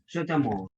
Furthermore,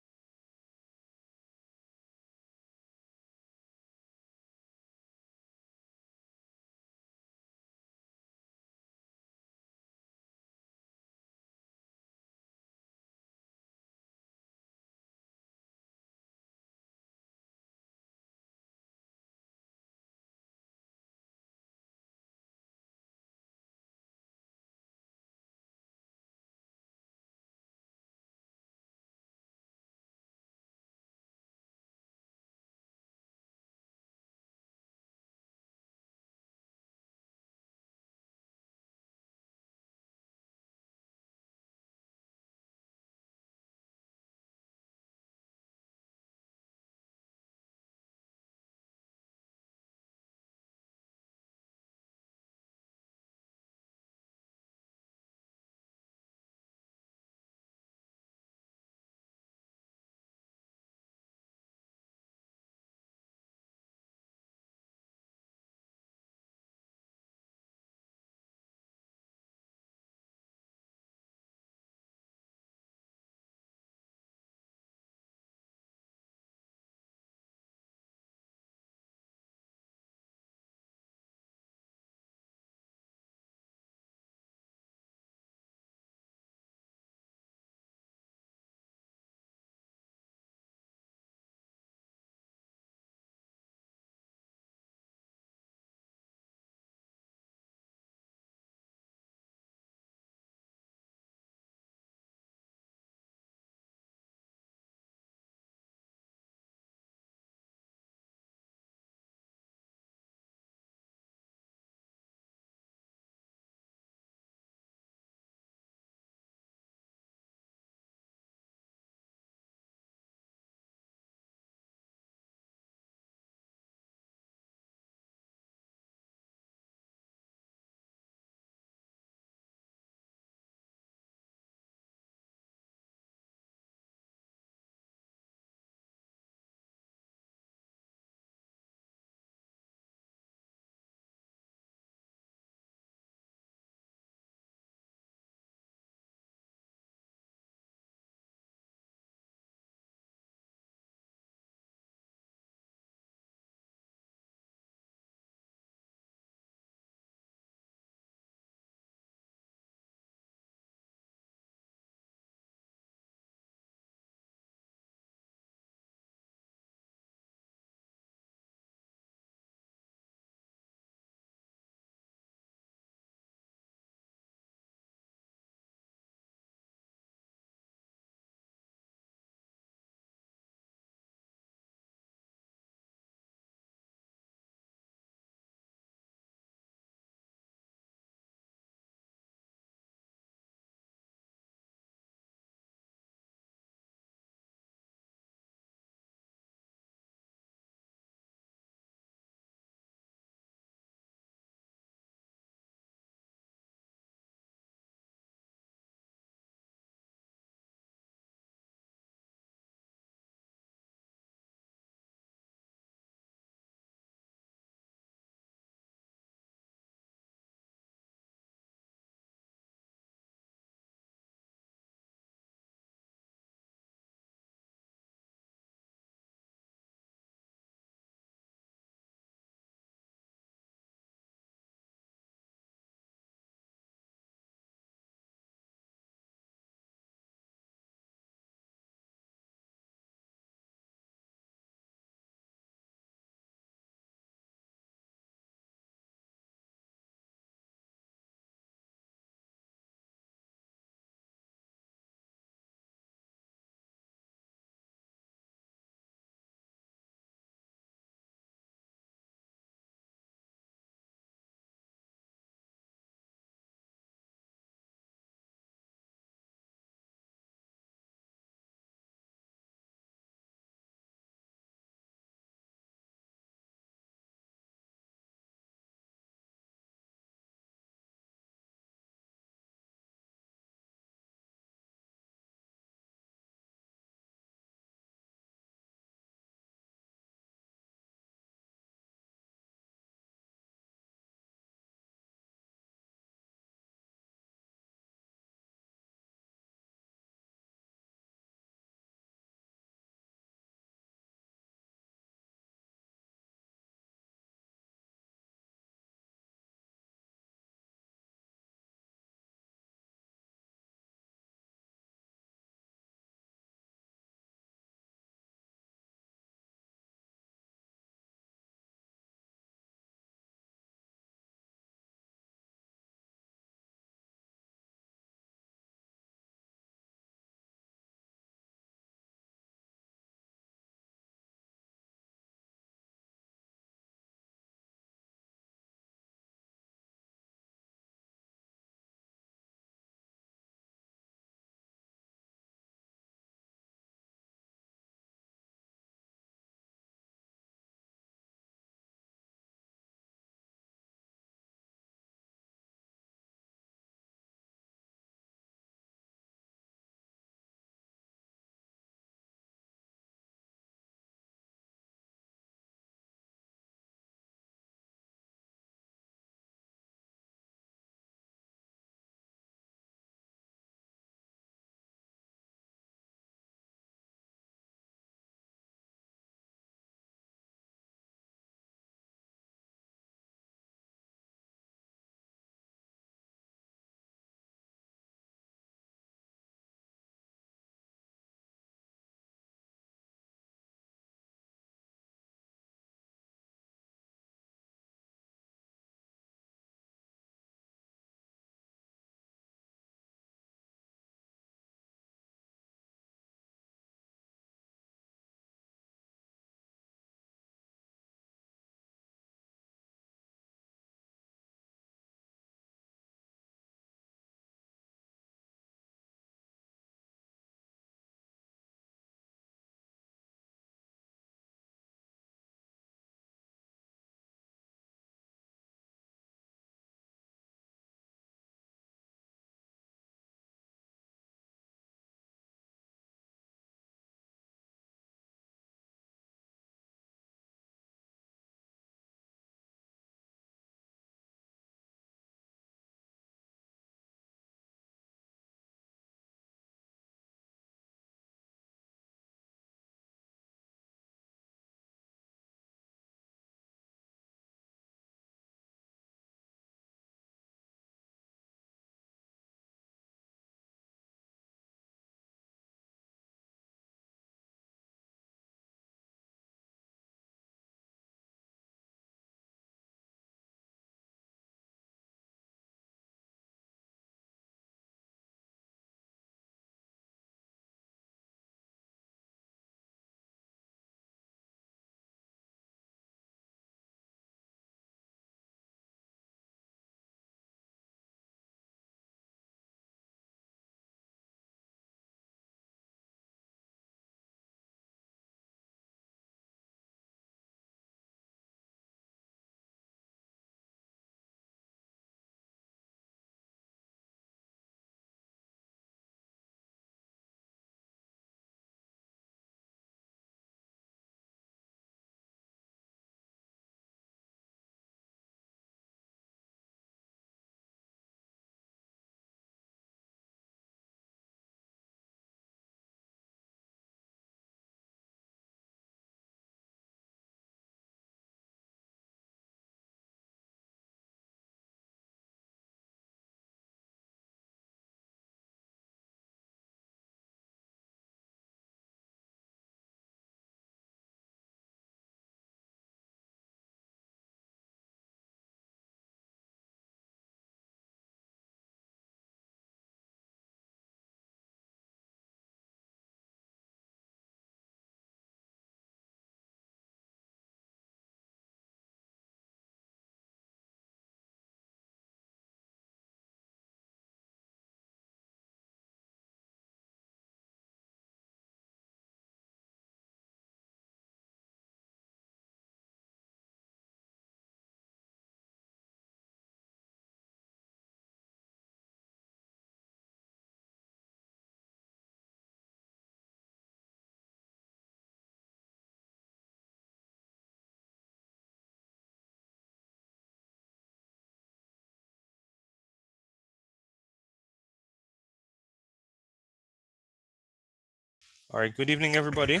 All right, good evening, everybody.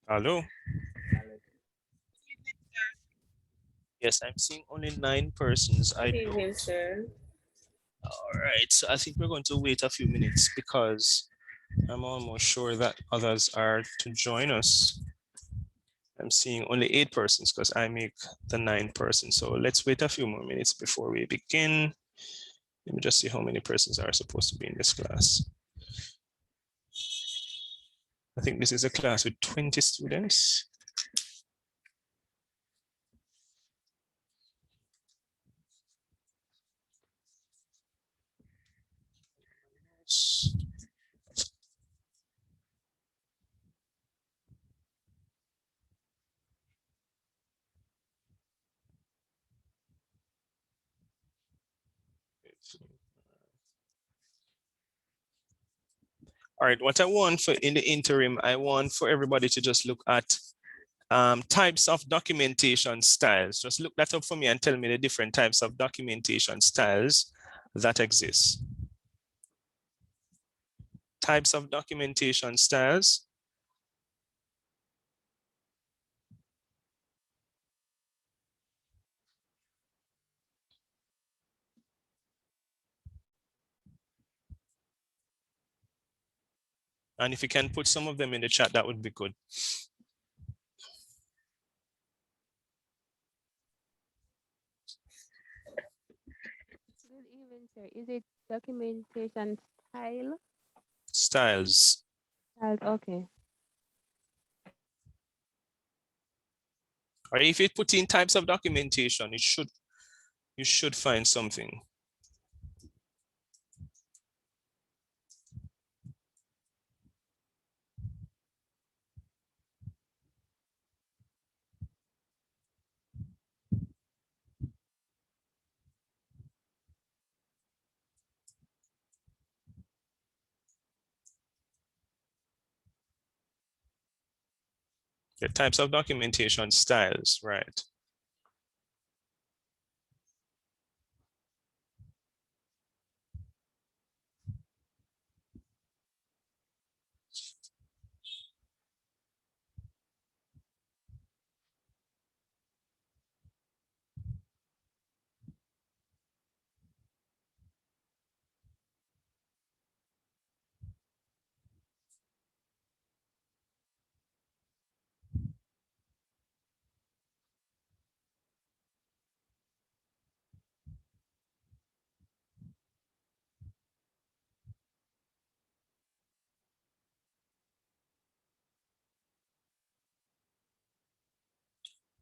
Hello. Yes, I'm seeing only 9 persons. Good evening, don't. sir. All right, so I think we're going to wait a few minutes because I'm almost sure that others are to join us. I'm seeing only 8 persons because I make the 9 persons. So let's wait a few more minutes before we begin. Let me just see how many persons are supposed to be in this class. I think this is a class with 20 students. All right, what I want for in the interim, I want for everybody to just look at types of documentation styles. Just look that up for me and tell me the different types of documentation styles that exist. Types of documentation styles. And if you can put some of them in the chat, that would be good. Good evening, sir. Is it documentation style? Styles. Okay. Or if you put in types of documentation, you should find something. The types of documentation styles, right?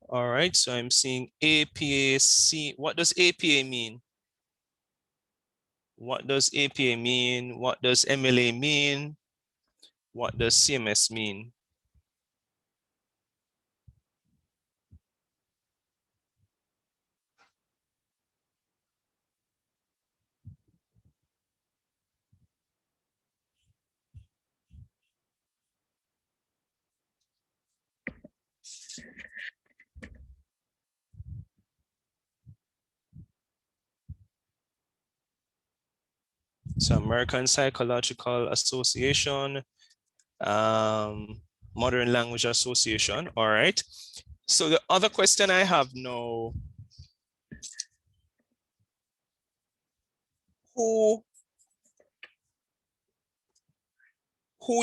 All right, so I'm seeing APA. What does APA mean? What does APA mean? What does MLA mean? What does CMS mean? So American Psychological Association, Modern Language Association. All right. So the other question I have now, who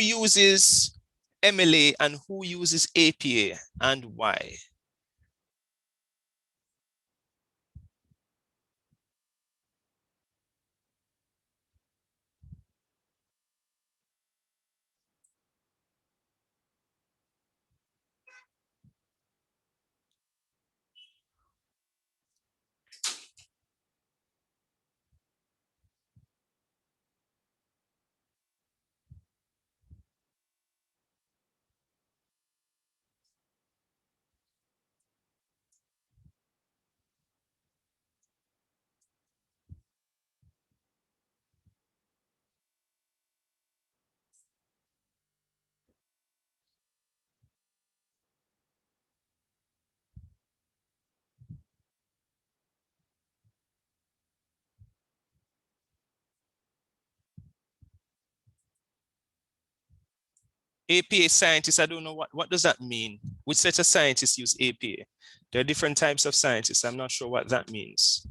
uses MLA and who uses APA and why? APA scientists, I don't know what does that mean? Which set of scientists use APA? There are different types of scientists. I'm not sure what that means.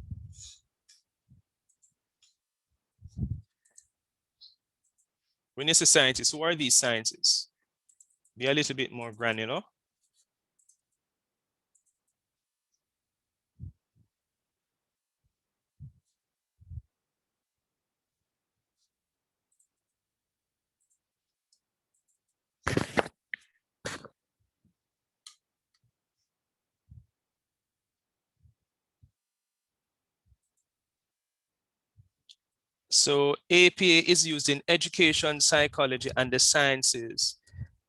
When you say scientists, who are these scientists? Be a little bit more granular. So APA is used in education, psychology, and the sciences.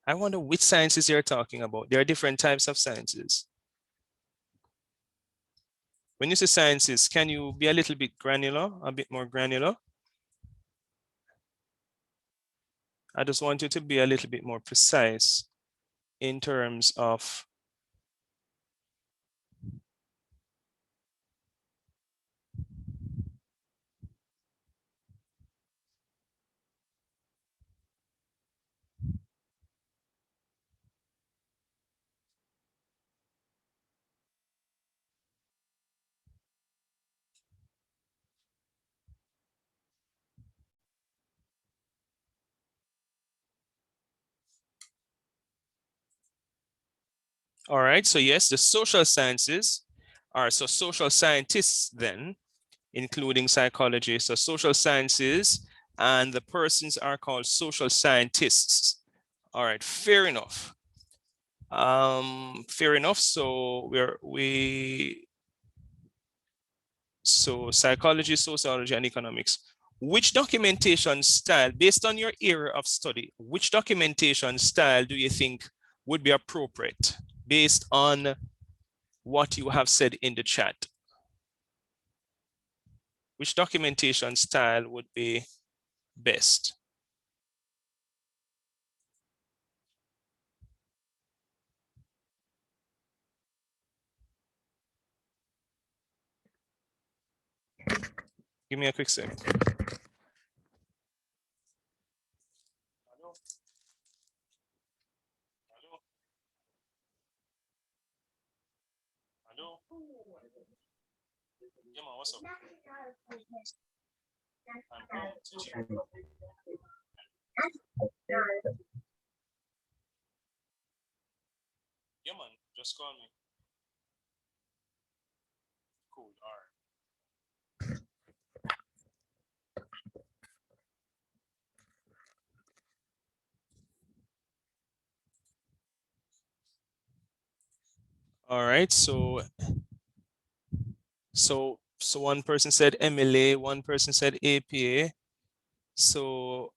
I wonder which sciences you're talking about. There are different types of sciences. When you say sciences, can you be a little bit granular, a bit more granular? I just want you to be a little bit more precise in terms of all right, so yes, the social sciences are so social scientists then, including psychology. So social sciences and the persons are called social scientists. All right, fair enough. Fair enough. So so psychology, sociology, and economics. Which documentation style, based on your area of study, which documentation style do you think would be appropriate based on what you have said in the chat? Which documentation style would be best? Give me a quick sec. Hello? Yeah, man, what's up? I'm home teaching. Yeah, man, just call me. Cool, all right. All right, so one person said MLA, one person said APA. So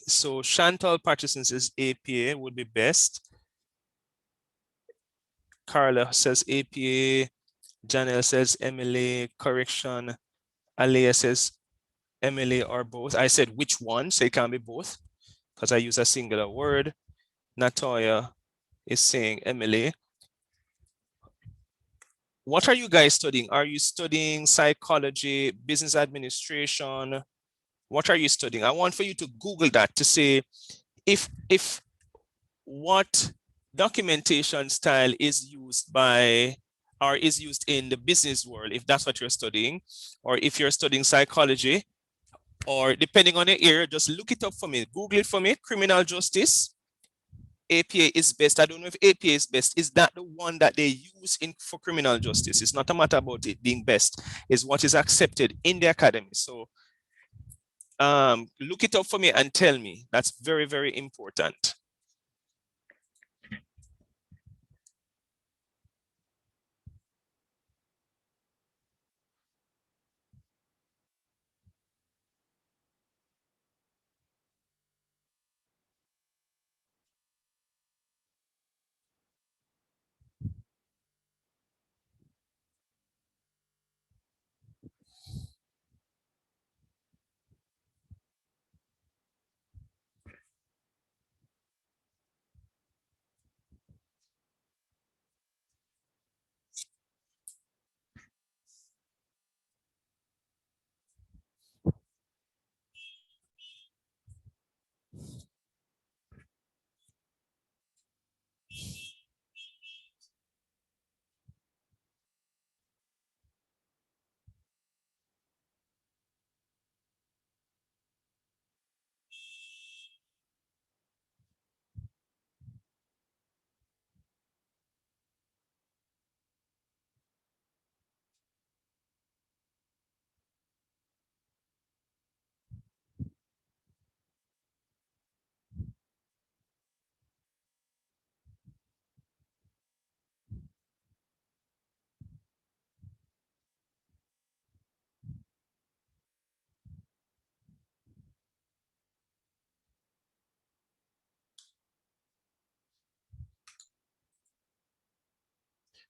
so Chantal Patterson says APA would be best. Carla says APA. Janelle says MLA. Correction. Alea says MLA or both. I said which one, so it can be both because I use a singular word. Natoya is saying MLA. What are you guys studying? Are you studying psychology, business administration? What are you studying? I want for you to Google that to say if what documentation style is used by or is used in the business world, if that's what you're studying, or if you're studying psychology, or depending on your area, just look it up for me. Google it for me. Criminal justice. APA is best. I don't know if APA is best. Is that the one that they use for criminal justice? It's not a matter about it being best. It's what is accepted in the academy. So look it up for me and tell me. That's very, very important.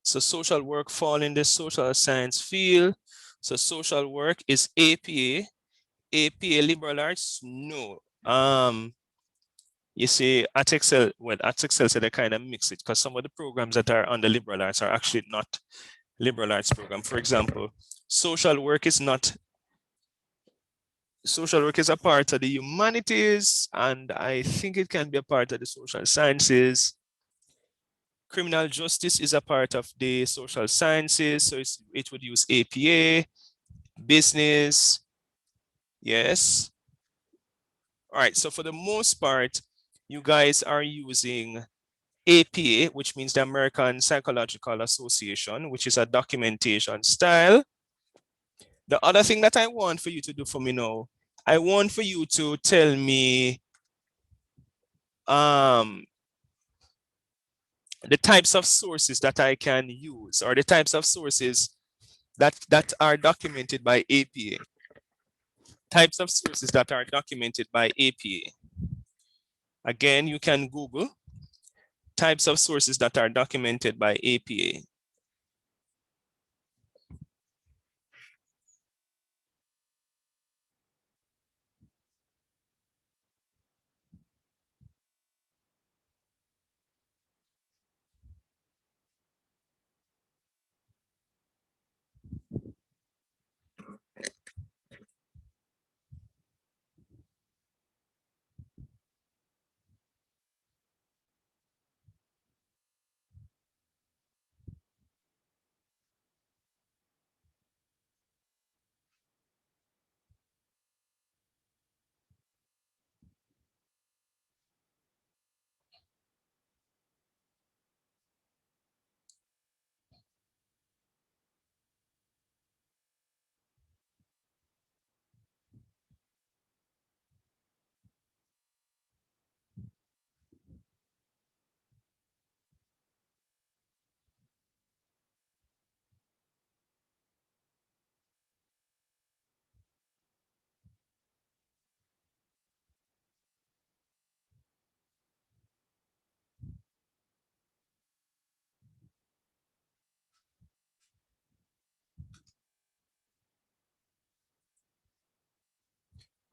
So social work fall in the social science field. So social work is APA. APA liberal arts? No. You see, at Excel, well, at Excel, so they kind of mix it because some of the programs that are under liberal arts are actually not liberal arts program. For example, social work is not, social work is a part of the humanities, and I think it can be a part of the social sciences. Criminal justice is a part of the social sciences, so it would use APA, business, yes. All right, so for the most part, you guys are using APA, which means the American Psychological Association, which is a documentation style. The other thing that I want for you to do for me now, I want for you to tell me the types of sources that I can use, or the types of sources that are documented by APA. Types of sources that are documented by APA. Again, you can Google types of sources that are documented by APA.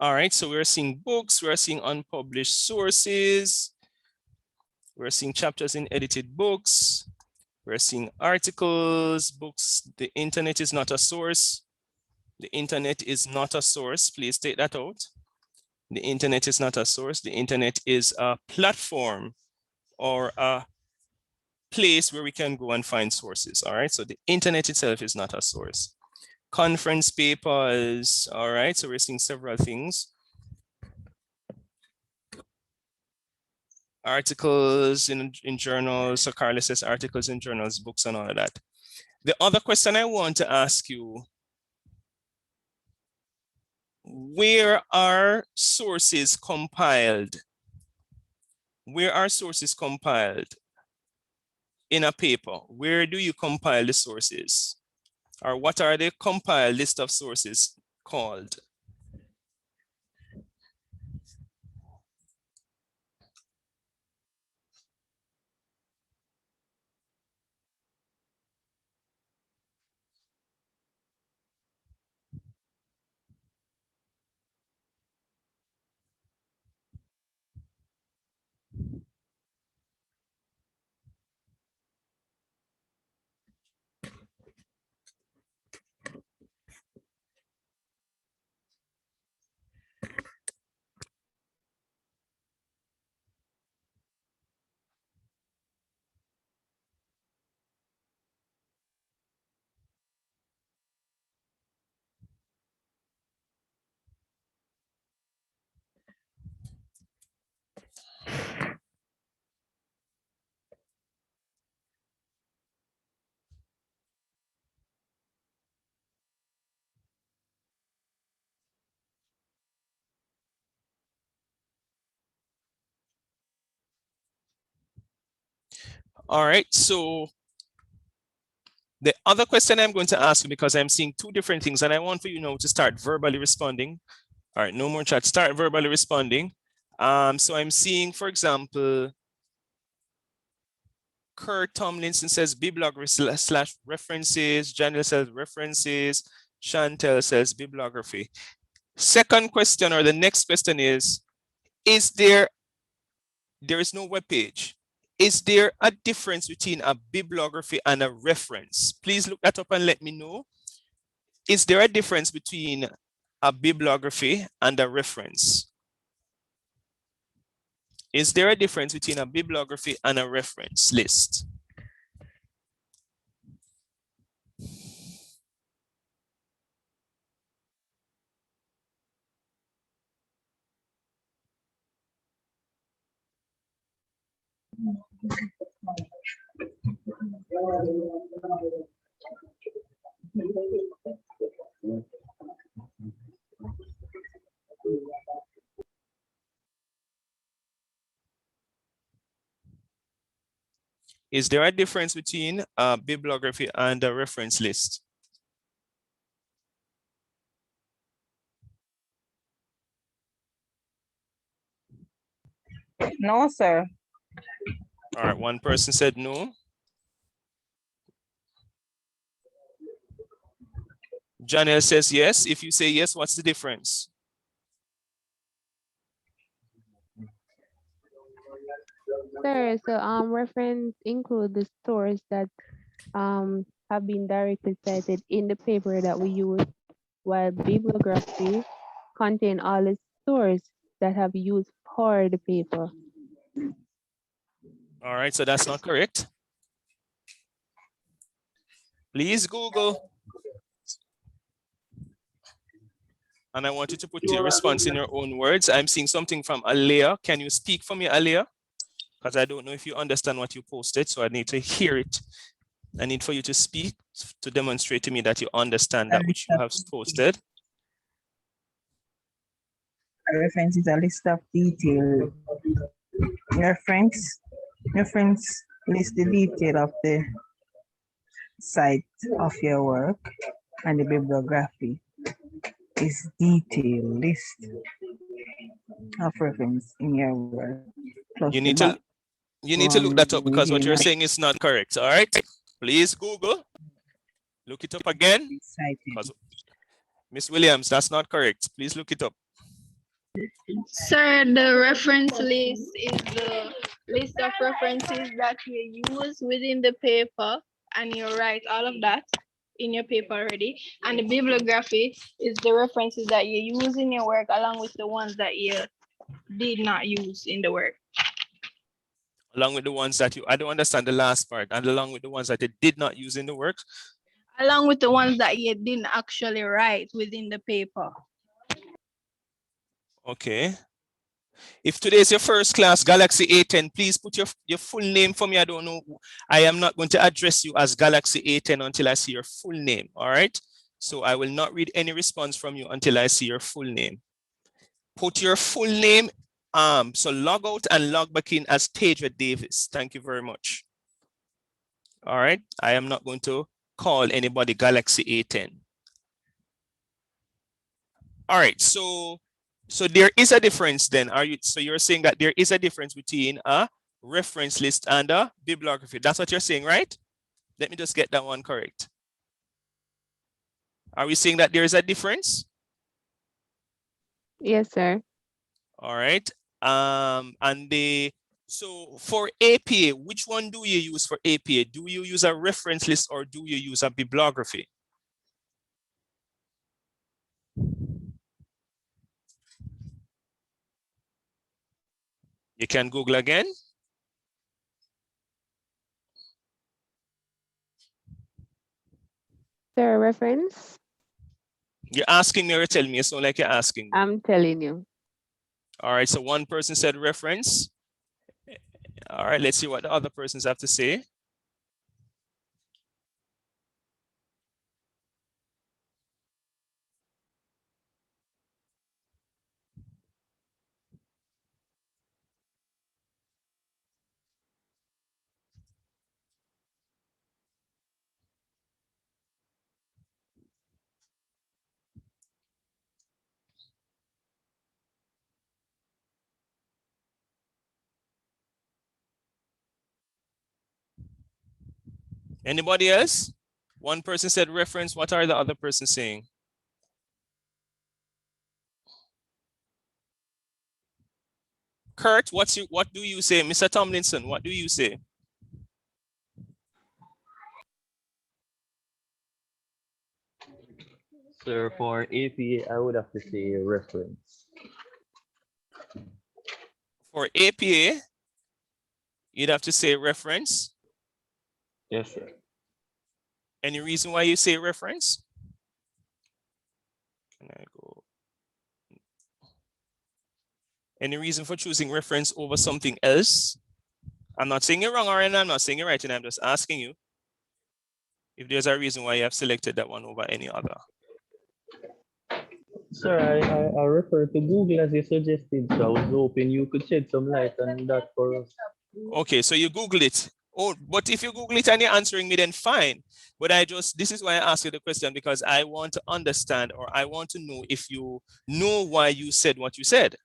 All right, so we're seeing books, we're seeing unpublished sources, we're seeing chapters in edited books, we're seeing articles, books. The internet is not a source. The internet is not a source. Please take that out. The internet is not a source. The internet is a platform or a place where we can go and find sources. All right, so the internet itself is not a source. Conference papers. All right, so we're seeing several things. Articles in journals. So Carla says articles in journals, books, and all of that. The other question I want to ask you, where are sources compiled? Where are sources compiled in a paper? Where do you compile the sources? Or what are the compiled list of sources called? All right, so the other question I'm going to ask you, because I'm seeing two different things and I want for you now to start verbally responding. All right, no more chat, start verbally responding. So I'm seeing, for example, Kurt Tomlinson says bibliography slash references. Janelle says references. Chantel says bibliography. Second question, or the next question is there is no web page. Is there a difference between a bibliography and a reference? Please look that up and let me know. Is there a difference between a bibliography and a reference? Is there a difference between a bibliography and a reference list? Is there a difference between a bibliography and a reference list? No, sir. All right, one person said no. Janelle says yes. If you say yes, what's the difference? Sir, so reference include the source that have been directly cited in the paper that we use, while bibliography contain all the source that have used for the paper. All right, so that's not correct. Please Google. And I want you to put your response in your own words. I'm seeing something from Alea. Can you speak for me, Alea? Because I don't know if you understand what you posted, so I need to hear it. I need for you to speak to demonstrate to me that you understand that which you have posted. A reference is a list of detail. Reference lists the detail of the site of your work, and the bibliography is detail list of reference in your work. Plus You need to look that up because what you're saying is not correct. All right, please Google. Look it up again. Because Miss Williams, that's not correct. Please look it up. Sir, the reference list is the list of references that you use within the paper, and you write all of that in your paper already. And the bibliography is the references that you use in your work along with the ones that you did not use in the work. Along with the ones that I don't understand the last part, and along with the ones that you did not use in the work. Along with the ones that you didn't actually write within the paper. Okay. If today is your first class, Galaxy A10, please put your full name for me. I don't know. I am not going to address you as Galaxy A10 until I see your full name. All right. So I will not read any response from you until I see your full name. Put your full name. So log out and log back in as Taja Davis. Thank you very much. All right. I am not going to call anybody Galaxy A10. All right. So there is a difference then. So you're saying that there is a difference between a reference list and a bibliography. That's what you're saying, right? Let me just get that one correct. Are we saying that there is a difference? Yes, sir. All right. So for APA, which one do you use for APA? Do you use a reference list or do you use a bibliography? You can Google again. Sir, reference? You're asking me or telling me? It's not like you're asking me. I'm telling you. All right, so one person said reference. All right, let's see what the other persons have to say. Anybody else? One person said reference. What are the other person saying? Kurt, what do you say? Mr. Tomlinson, what do you say? Sir, for APA, I would have to say reference. For APA, you'd have to say reference. Yes, sir. Any reason why you say reference? Can I go? Any reason for choosing reference over something else? I'm not saying you're wrong, or I'm not saying you're right, and I'm just asking you if there's a reason why you have selected that one over any other. Sir, I refer to Google as you suggested, so I was hoping you could shed some light on that for us. Okay, so you Google it. Oh, but if you Google it and you're answering me, then fine. But this is why I asked you the question, because I want to understand, or I want to know if you know why you said what you said.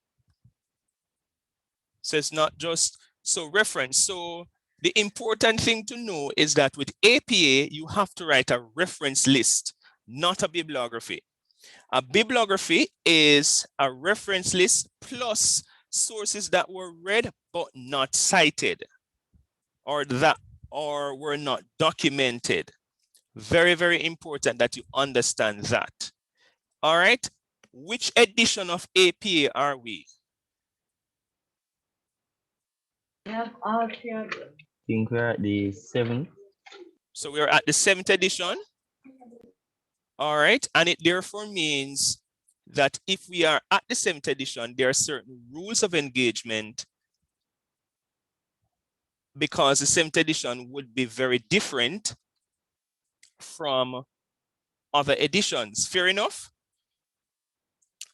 So it's not just, so reference. So the important thing to know is that with APA, you have to write a reference list, not a bibliography. A bibliography is a reference list plus sources that were read but not cited, or were not documented. Very, very important that you understand that. All right. Which edition of APA are we? I think we're at the 7th. So we're at the 7th edition. All right. And it therefore means that if we are at the 7th edition, there are certain rules of engagement, because the 7th edition would be very different from other editions. Fair enough?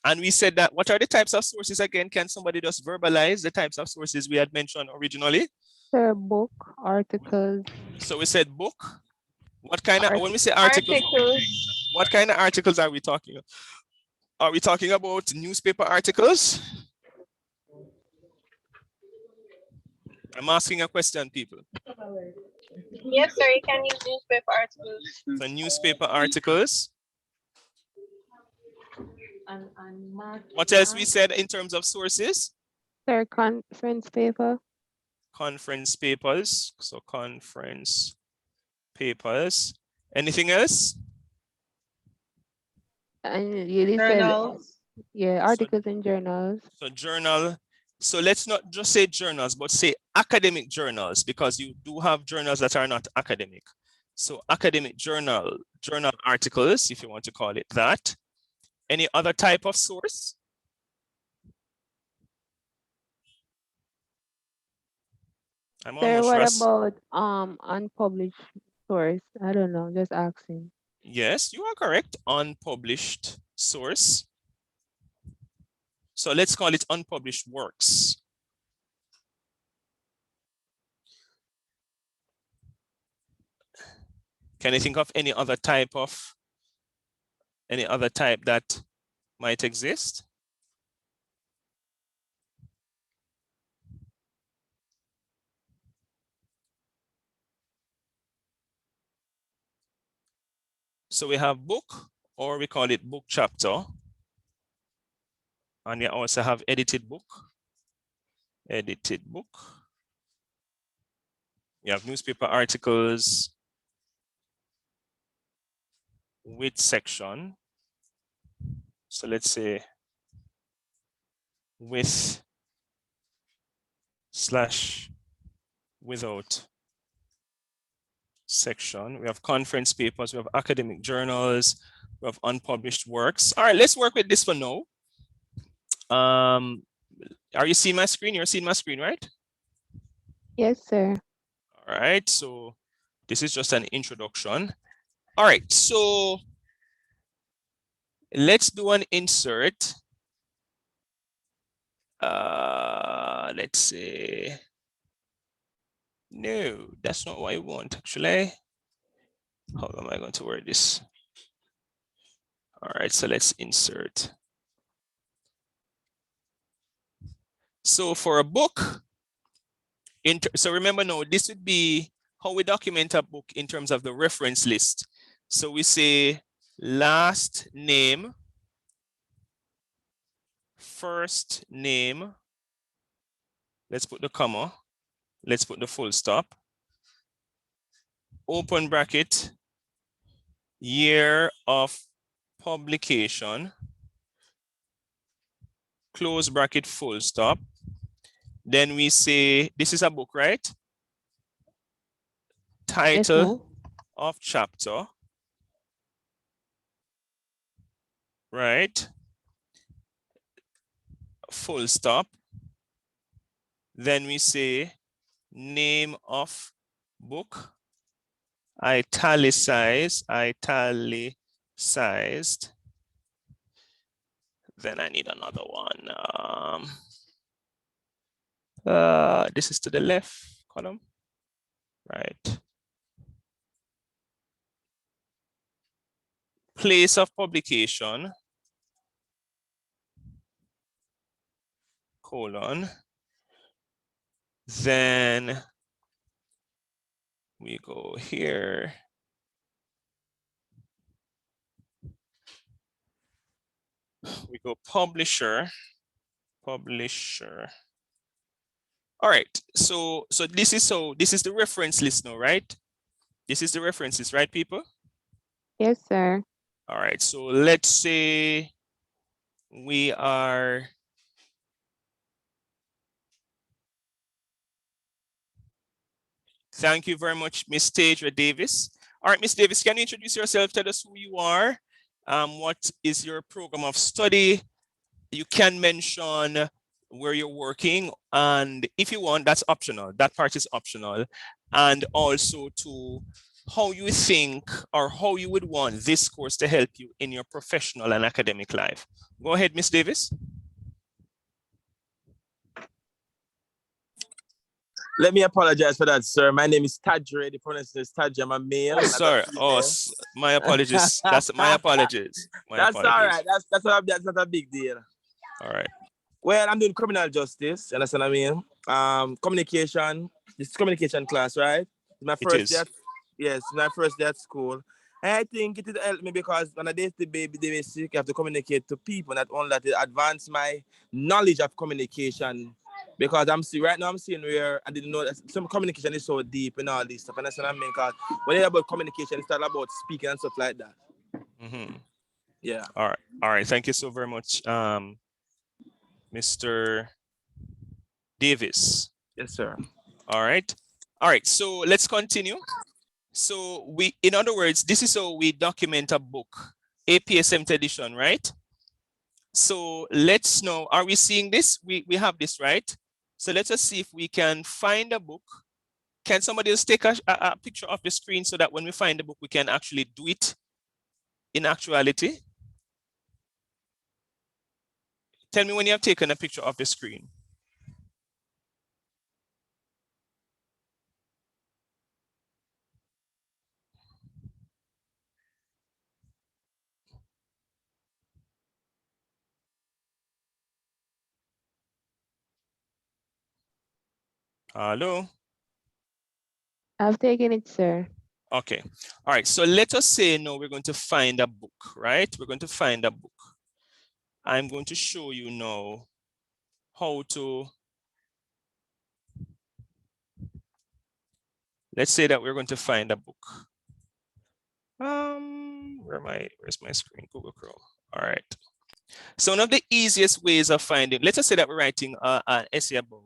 And we said that, what are the types of sources again? Can somebody just verbalize the types of sources we had mentioned originally? Sir, book, articles. So we said book. What kind of, when we say articles, what kind of articles are we talking about? Are we talking about newspaper articles? I'm asking a question, people. Yes, sir, you can use newspaper articles. So newspaper articles. What else we said in terms of sources? Sir, conference paper. Conference papers. So conference papers. Anything else? And you said, yeah, articles and journals. So journal. So let's not just say journals, but say academic journals, because you do have journals that are not academic. So academic journal articles, if you want to call it that. Any other type of source? Sir, what about unpublished source? I don't know, just asking. Yes, you are correct. Unpublished source. So let's call it unpublished works. Can you think of any other type that might exist? So we have book, or we call it book chapter. And we also have edited book. Edited book. You have newspaper articles with section. So let's say with / without section. We have conference papers, we have academic journals, we have unpublished works. All right, let's work with this for now. Are you seeing my screen? You're seeing my screen, right? Yes, sir. All right, so this is just an introduction. All right, so let's do an insert. Let's say, no, that's not what I want actually. How am I going to word this? All right, so let's insert. So for a book, so remember now, this would be how we document a book in terms of the reference list. So we say last name, first name, let's put the comma, let's put the full stop, open bracket, year of publication, close bracket, full stop. Then we say, this is a book, right? Title of chapter, right? Full stop. Then we say name of book, italicized. Then I need another one. This is to the left column, right? Place of publication, colon. Then we go here. We go publisher. All right. So this is the reference list now, right? This is the reference list, right, people? Yes, sir. All right. So let's say we are thank you very much, Miss Tadra Davis. All right, Miss Davis, can you introduce yourself? Tell us who you are. What is your program of study? You can mention where you're working, and if you want, that's optional. That part is optional. And also to how you think or how you would want this course to help you in your professional and academic life. Go ahead, Miss Davis. Let me apologize for that, sir. My name is Tadre. The pronunciation is Tadre. I'm a male. Oh, sorry. Oh, my apologies. That's my apologies. That's all right. That's not a big deal. All right. Well, I'm doing criminal justice. You understand what I mean? Communication. This is communication class, right? My first day. Yes, my first day at school. And I think it will help me because on a day-to-day basis, you have to communicate to people, not only that, it advance my knowledge of communication. Because right now I'm seeing where I didn't know that some communication is so deep and all this stuff. And that's what I mean. Because when you hear about communication, it's all about speaking and stuff like that. Mm-hmm. Yeah. All right. Thank you so very much, Mr. Davis. Yes, sir. All right. So let's continue. So in other words, this is how we document a book, APSM edition, right? So let's know, are we seeing this? We have this, right? So let's just see if we can find a book. Can somebody else take a picture of the screen so that when we find the book, we can actually do it in actuality? Tell me when you have taken a picture of the screen. Hello? I've taken it, sir. Okay. All right. So let us say now we're going to find a book, right? We're going to find a book. I'm going to show you now how to, let's say that we're going to find a book. Where's my screen? Google Chrome. All right. So one of the easiest ways of finding, let's just say that we're writing an essay about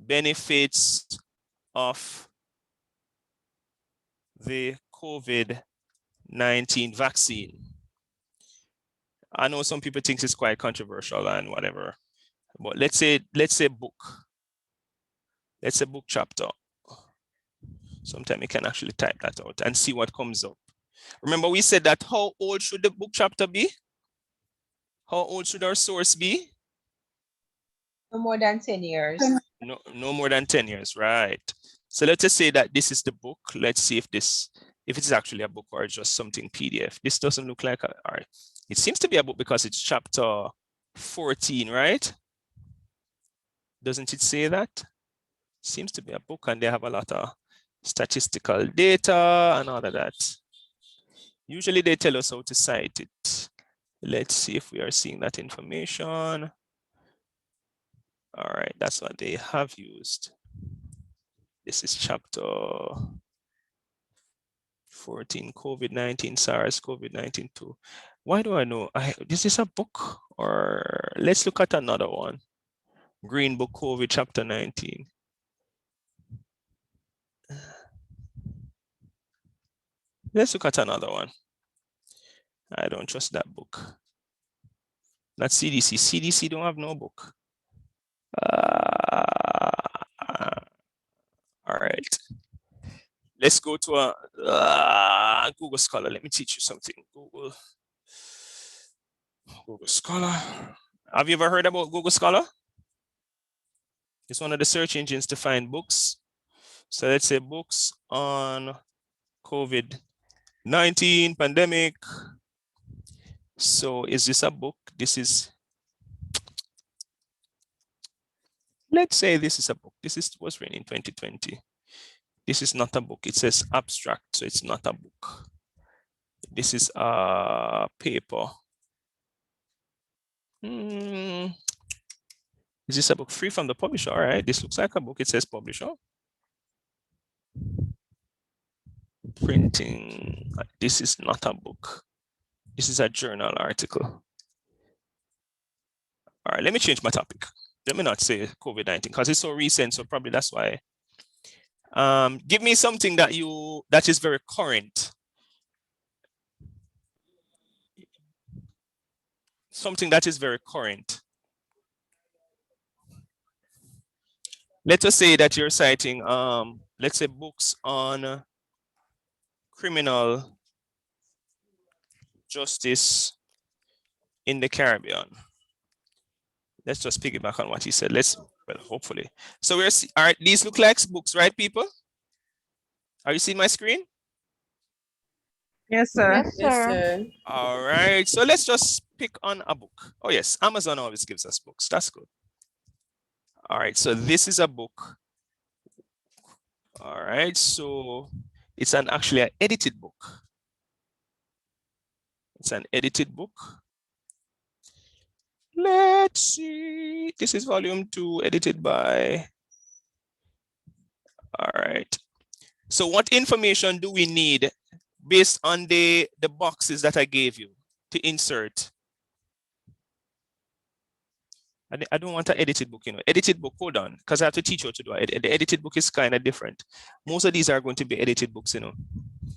benefits of the COVID-19 vaccine. I know some people think it's quite controversial and whatever, but let's say book. Let's say book chapter. Sometime you can actually type that out and see what comes up. Remember we said that how old should the book chapter be? How old should our source be? No more than 10 years. No more than 10 years, right? So let's just say that this is the book. Let's see if it's actually a book or just something PDF. This doesn't look like all right. It seems to be a book because it's chapter 14, right? Doesn't it say that? Seems to be a book and they have a lot of statistical data and all of that. Usually they tell us how to cite it. Let's see if we are seeing that information. All right, that's what they have used. This is chapter 14, COVID-19, SARS, COVID-19 2. Why do I know? This is a book, or let's look at another one. Green Book, COVID, chapter 19. Let's look at another one. I don't trust that book. That's CDC. CDC don't have no book. All right. Let's go to a Google Scholar. Let me teach you something. Google Scholar. Have you ever heard about Google Scholar? It's one of the search engines to find books. So let's say books on COVID-19 pandemic. So is this a book? This is, let's say this is a book. This was written in 2020. This is not a book. It says abstract, so it's not a book. This is a paper. Is this a book? Free from the publisher? All right, this looks like a book. It says publisher. Printing. This is not a book. This is a journal article. All right, let me change my topic. Let me not say COVID-19 because it's so recent, so probably that's why. Give me something that is very current. Something that is very current. Let us say that you're citing, let's say books on criminal justice in the Caribbean. Let's just piggyback on what he said. Well, hopefully. So all right, these look like books, right, people? Are you seeing my screen? Yes, sir. Yes, sir. All right, so let's just pick on a book. Oh yes, Amazon always gives us books. That's good. All right, so this is a book. All right, so it's actually an edited book. It's an edited book. Let's see. This is volume 2, edited by. All right. So what information do we need based on the boxes that I gave you to insert? I don't want an edited book, edited book, hold on, because I have to teach you how to do it. The edited book is kind of different. Most of these are going to be edited books,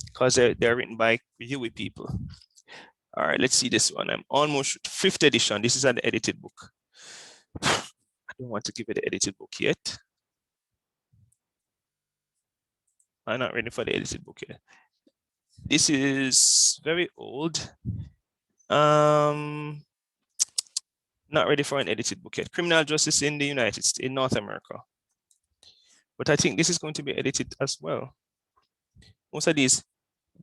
because they're written by UWI people. All right, let's see this one. I'm almost 5th edition. This is an edited book. I don't want to give it the edited book yet. I'm not ready for the edited book yet. This is very old. Not ready for an edited book yet. Criminal justice in the United States, in North America. But I think this is going to be edited as well. Most of these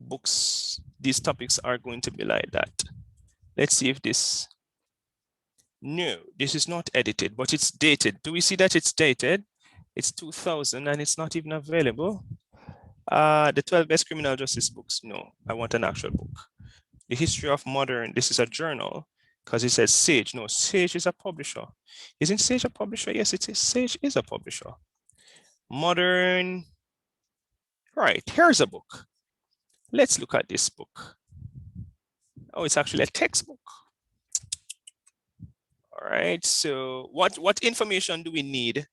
books, these topics are going to be like that. Let's see if this, no, this is not edited, but it's dated. Do we see that it's dated? It's 2000 and it's not even available. The 12 best criminal justice books. No, I want an actual book. The history of modern, this is a journal because it says Sage. No, Sage is a publisher. Isn't Sage a publisher? Yes, it is. Sage is a publisher. Modern, right, here's a book. Let's look at this book. Oh, it's actually a textbook. All right, so what information do we need?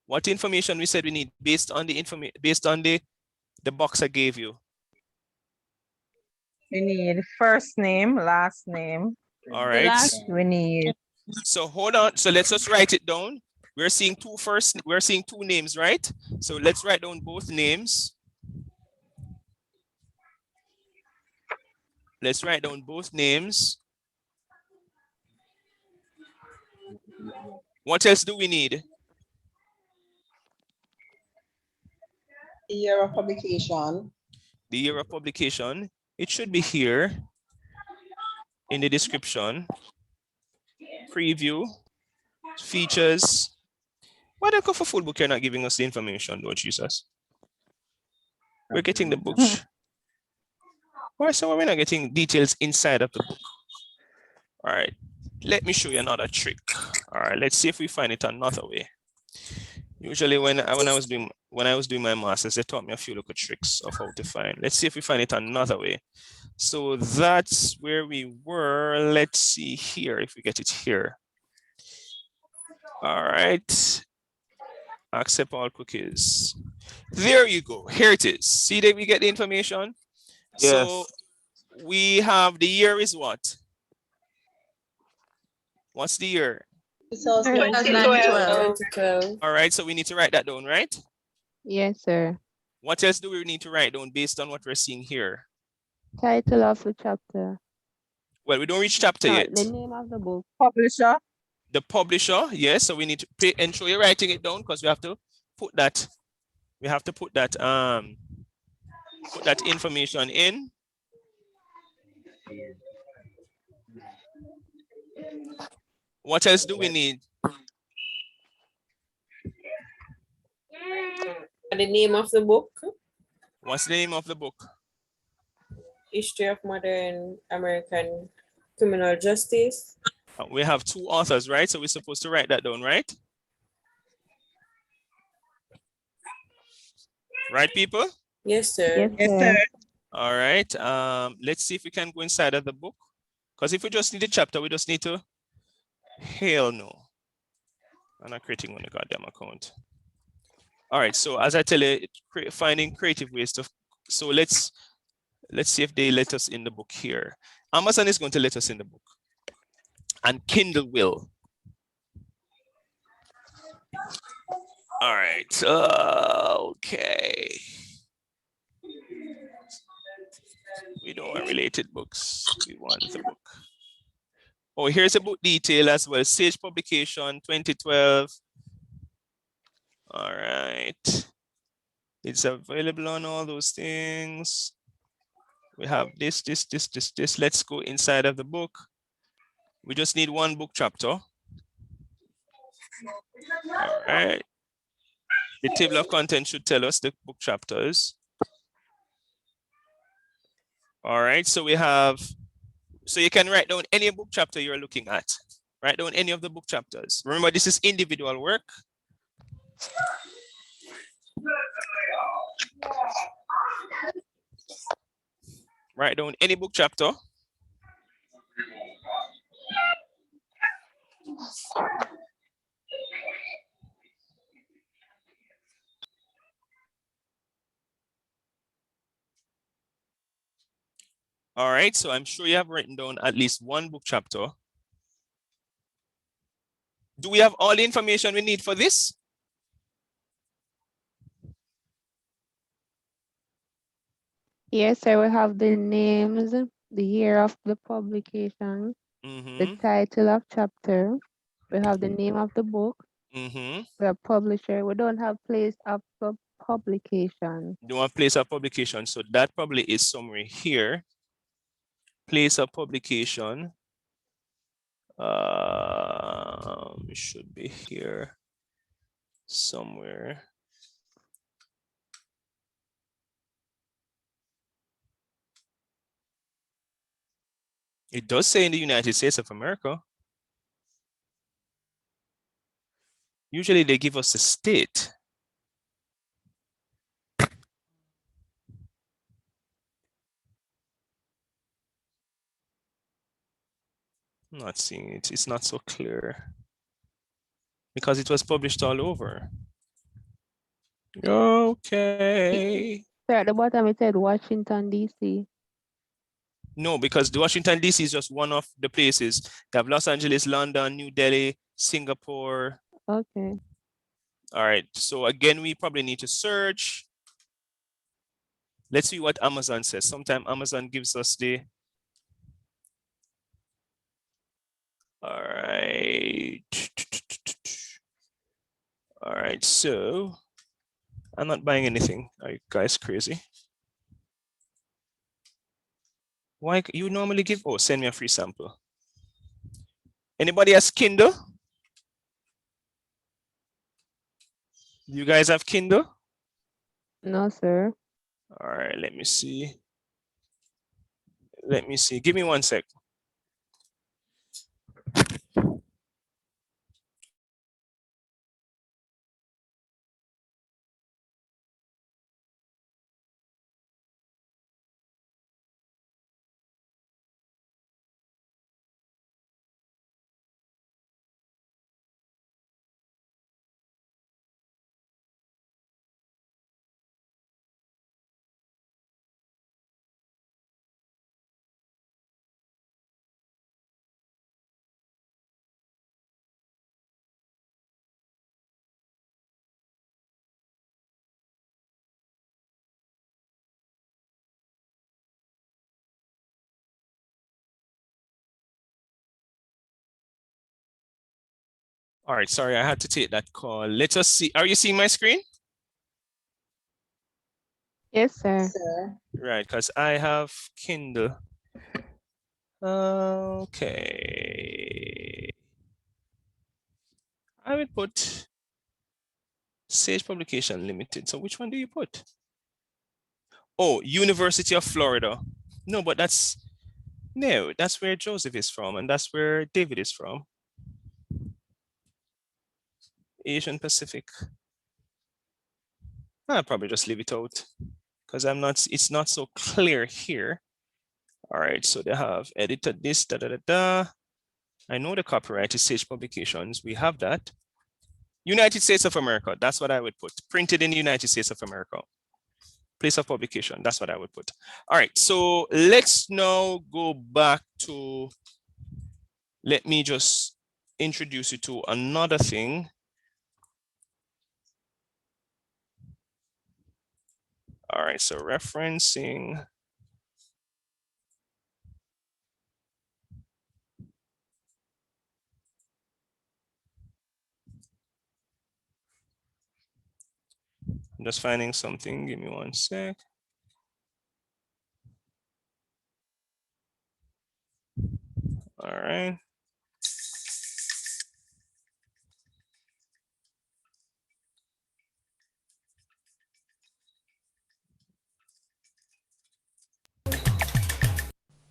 What information we said we need based on the information, based on the box I gave you? We need first name, last name. All right. We need. So hold on. So let's just write it down. We're seeing we're seeing two names, right? So let's write down both names. Let's write down both names. What else do we need? The year of publication. The year of publication. It should be here in the description. Preview, features. Why the cover full book you're not giving us the information, Lord Jesus? We're getting the books. Why so we're not getting details inside of the book? All right, let me show you another trick. All right, let's see if we find it another way. Usually when I was doing my masters, they taught me a few little tricks of how to find. Let's see if we find it another way. So that's where we were. Let's see here if we get it here. All right. Accept all cookies. There you go. Here it is. See that we get the information? Yes. So we have the year is what? What's the year? 2012. All right. So we need to write that down, right? Yes, sir. What else do we need to write down based on what we're seeing here? Title of the chapter. Well, we don't reach chapter yet. The name of the book. Publisher. The publisher, yes. So we need to ensure you're writing it down because we have to put that. We have to put that information in. What else do we need? The name of the book. What's the name of the book? History of Modern American Criminal Justice. We have 2 authors, right? So we're supposed to write that down, right? Right, people? Yes, sir. Yes, sir. All right. Let's see if we can go inside of the book. Because if we just need a chapter, we just need to. Hell no. I'm not creating one goddamn account. All right. So as I tell you, finding creative ways to. So let's see if they let us in the book here. Amazon is going to let us in the book. And Kindle will. All right. Okay. We don't want related books. We want the book. Oh, here's a book detail as well. Sage publication 2012. All right. It's available on all those things. We have this. Let's go inside of the book. We just need 1 book chapter. All right. The table of contents should tell us the book chapters. All right, so we have, so you can write down any book chapter you're looking at. Write down any of the book chapters. Remember, this is individual work. Write down any book chapter. All right, so I'm sure you have written down at least 1 book chapter. Do we have all the information we need for this? Yes, sir. We have the names, the year of the publication, the title of chapter. We have the name of the book. The publisher. We don't have place of publication. Don't have place of publication, so that probably is somewhere here. Place of publication. It should be here somewhere. It does say in the United States of America. Usually they give us a state. I'm not seeing it. It's not so clear because it was published all over. Okay. So at the bottom it said Washington, D.C. No, because the Washington, D.C. is just one of the places. You have Los Angeles, London, New Delhi, Singapore. Okay. All right. So again, we probably need to search. Let's see what Amazon says. Sometimes Amazon gives us the. All right. All right. So I'm not buying anything. Are you guys crazy? Why you normally give? Oh, send me a free sample. Anybody has Kindle? You guys have Kindle? No, sir. All right, let me see. Let me see. Give me 1 sec. All right, sorry, I had to take that call. Let us see. Are you seeing my screen? Yes, sir. Sir. Right, because I have Kindle. Okay. I would put Sage Publication Limited. So which one do you put? Oh, University of Florida. No, but that's where Joseph is from, and that's where David is from. Asian Pacific. I'll probably just leave it out because it's not so clear here. All right, so they have edited this, I know the copyright is Sage Publications. We have that. United States of America, that's what I would put. Printed in the United States of America. Place of publication, that's what I would put. All right, so let's now go back to, let me just introduce you to another thing. All right, so referencing. I'm just finding something, give me 1 sec. All right.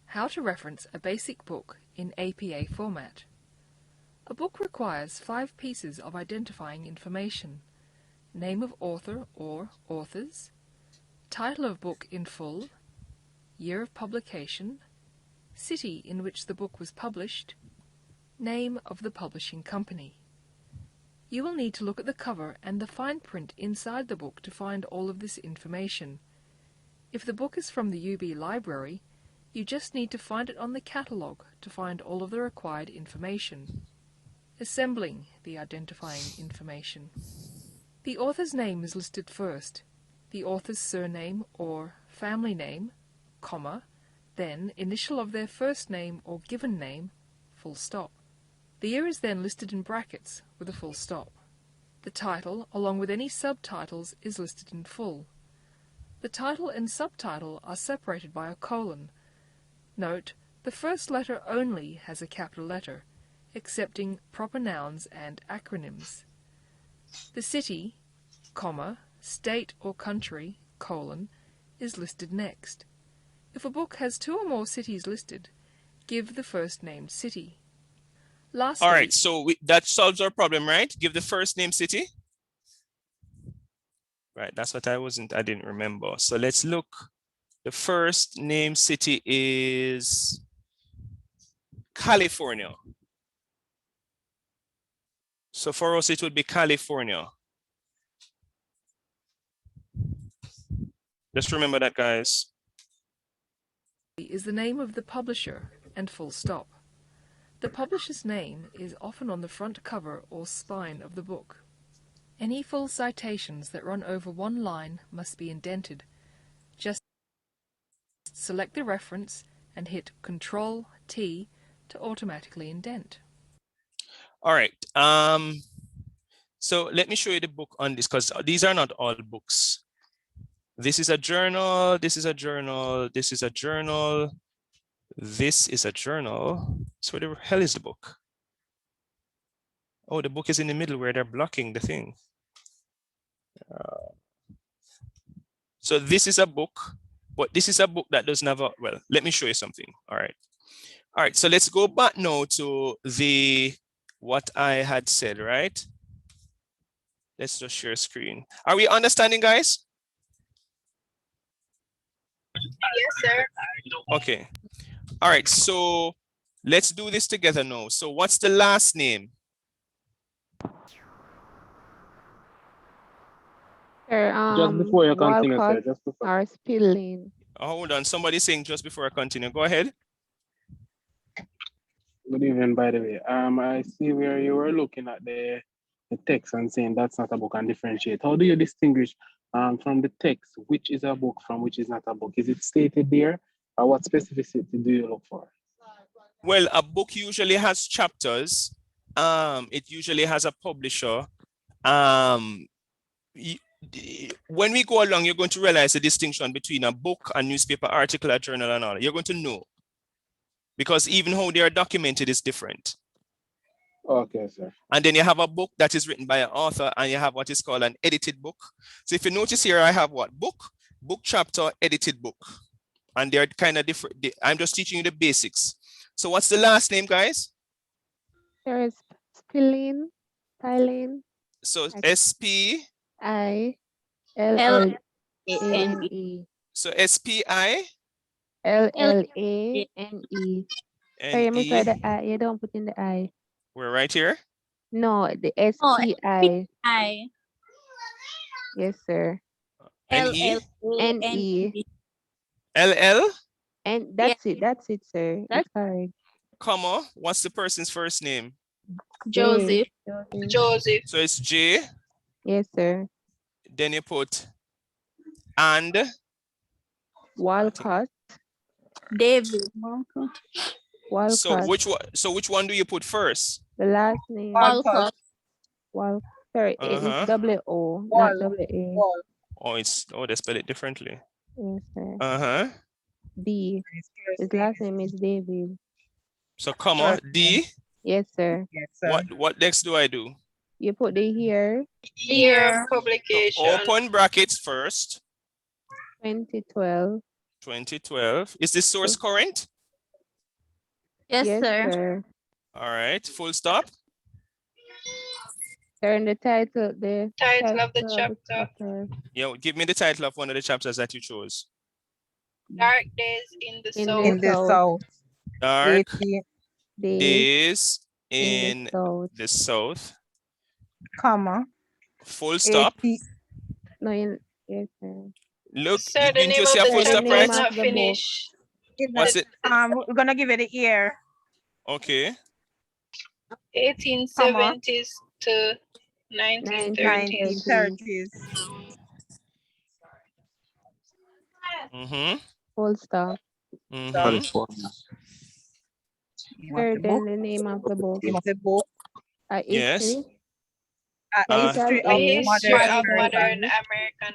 How to reference a basic book in APA format. A book requires 5 pieces of identifying information: name of author or authors, title of book in full, year of publication, city in which the book was published, name of the publishing company. You will need to look at the cover and the fine print inside the book to find all of this information. If the book is from the UB library, you just need to find it on the catalogue to find all of the required information. Assembling the identifying information. The author's name is listed first, the author's surname or family name, comma, then initial of their first name or given name, full stop. The year is then listed in brackets with a full stop. The title, along with any subtitles, is listed in full. The title and subtitle are separated by a colon. Note, the first letter only has a capital letter, excepting proper nouns and acronyms. The city, comma, state or country, colon, is listed next. If a book has 2 or more cities listed, give the first named city. Lastly, all right, so that solves our problem, right? Give the first name city. Right, that's what I didn't remember. So let's look. The first name city is California. So for us, it would be California. Just remember that, guys. Is the name of the publisher and full stop. The publisher's name is often on the front cover or spine of the book. Any full citations that run over 1 line must be indented. Just select the reference and hit Ctrl-T to automatically indent. All right. So let me show you the book on this, because these are not all books. This is a journal, this is a journal, this is a journal, this is a journal. So where the hell is the book? Oh, the book is in the middle where they're blocking the thing. So this is a book, but this is a book that doesn't have a, well, let me show you something. All right. All right, so let's go back now to what I had said, right? Let's just share screen. Are we understanding, guys? Yes, sir. Okay. All right, so let's do this together now. So what's the last name? Sir, Just before you continue, sir, Walcott just before. or Spillane. Oh, hold on, somebody's saying just before I continue. Go ahead. Good evening, by the way. I see where you were looking at the text and saying that's not a book and differentiate. How do you distinguish from the text which is a book from which is not a book? Is it stated there, or what specificity do you look for? Well, a book usually has chapters. It usually has a publisher. When we go along, you're going to realize the distinction between a book, a newspaper article, a journal, and all. You're going to know, because even how they are documented is different. Okay, sir. And then you have a book that is written by an author, and you have what is called an edited book. So if you notice here, I have what? Book, chapter, edited book. And they're kind of different. I'm just teaching you the basics. So what's the last name, guys? There is Spillane. So S-P. I-L-L-A-N-E. So S-P-I. L-L-A-N-E. Sorry, I'm sorry, the I. You don't put in the I. We're right here. No, the S-P-I. Yes, sir. N-E. N-E. L-L. And that's it. That's it, sir. That's correct. Comma. What's the person's first name? Joseph. Joseph. So it's J. Yes, sir. Then you put and Walcott. David. Walcott. So which one do you put first? The last name. Walcott. Sorry, it's W-O, not W-A. Oh, they spell it differently. Yes, sir. D. His last name is David. So comma D. Yes, sir. Yes, sir. What next do I do? You put the here. Year of publication. Open brackets first. 2012. 2012. Is this source current? Yes, sir. Sir. All right. Full stop. Sir, and the title of the chapter. Yeah, give me the title of one of the chapters that you chose. Dark Days in the South. In the south. Dark 80 Days in the South. Comma. Full stop. 80. No, yes, sir. Look, Sir, the didn't name you of see a the full stop, chapter right? is not finished. What's it? We're gonna give it a year. Okay. 1870s to 1930s. 1930s. Full stop. California. Sir, then the name of the book. Name of the book. Yes. History A history of modern American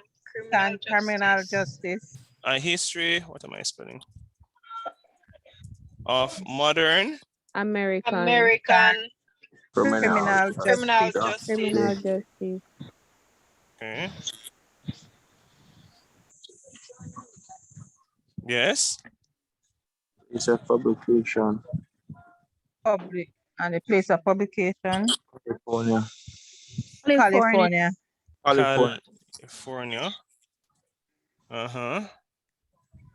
criminal justice. A history. What am I spelling? Of modern American criminal justice. Criminal justice. Okay. Yes. It's a publication. Public and the place of publication. California. California.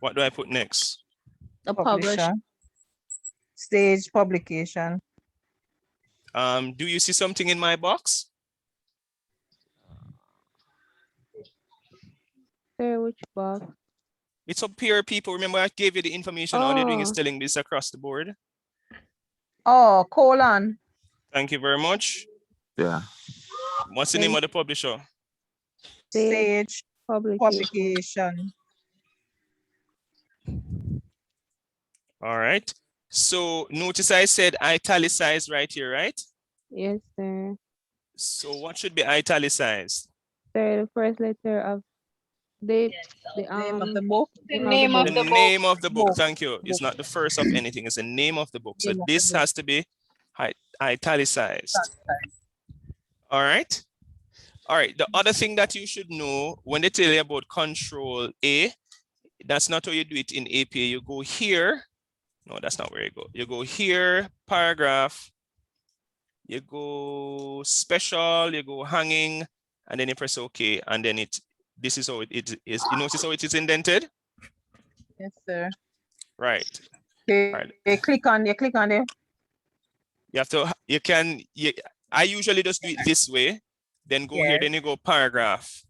What do I put next? The publisher. Stage publication. Do you see something in my box? Sir, which box? It's up here, people. Remember, I gave you the information. All they're doing is telling this across the board. Oh, colon. Thank you very much. Yeah. What's the name of the publisher? Stage publication. All right. So notice I said italicized right here, right? Yes, sir. So what should be italicized? Sir, the first letter of the name of the book. The name of the book. Name of the book. Thank you. It's not the first of anything. It's the name of the book. So this has to be italicized. All right. All right, the other thing that you should know when they tell you about Control A, that's not how you do it in APA. You go here. No, that's not where you go. You go here, paragraph. You go special, you go hanging, and then you press OK, and then this is how it is. You notice how it is indented? Yes, sir. Right. You click on there. You have to, I usually just do it this way, then go here, then you go paragraph.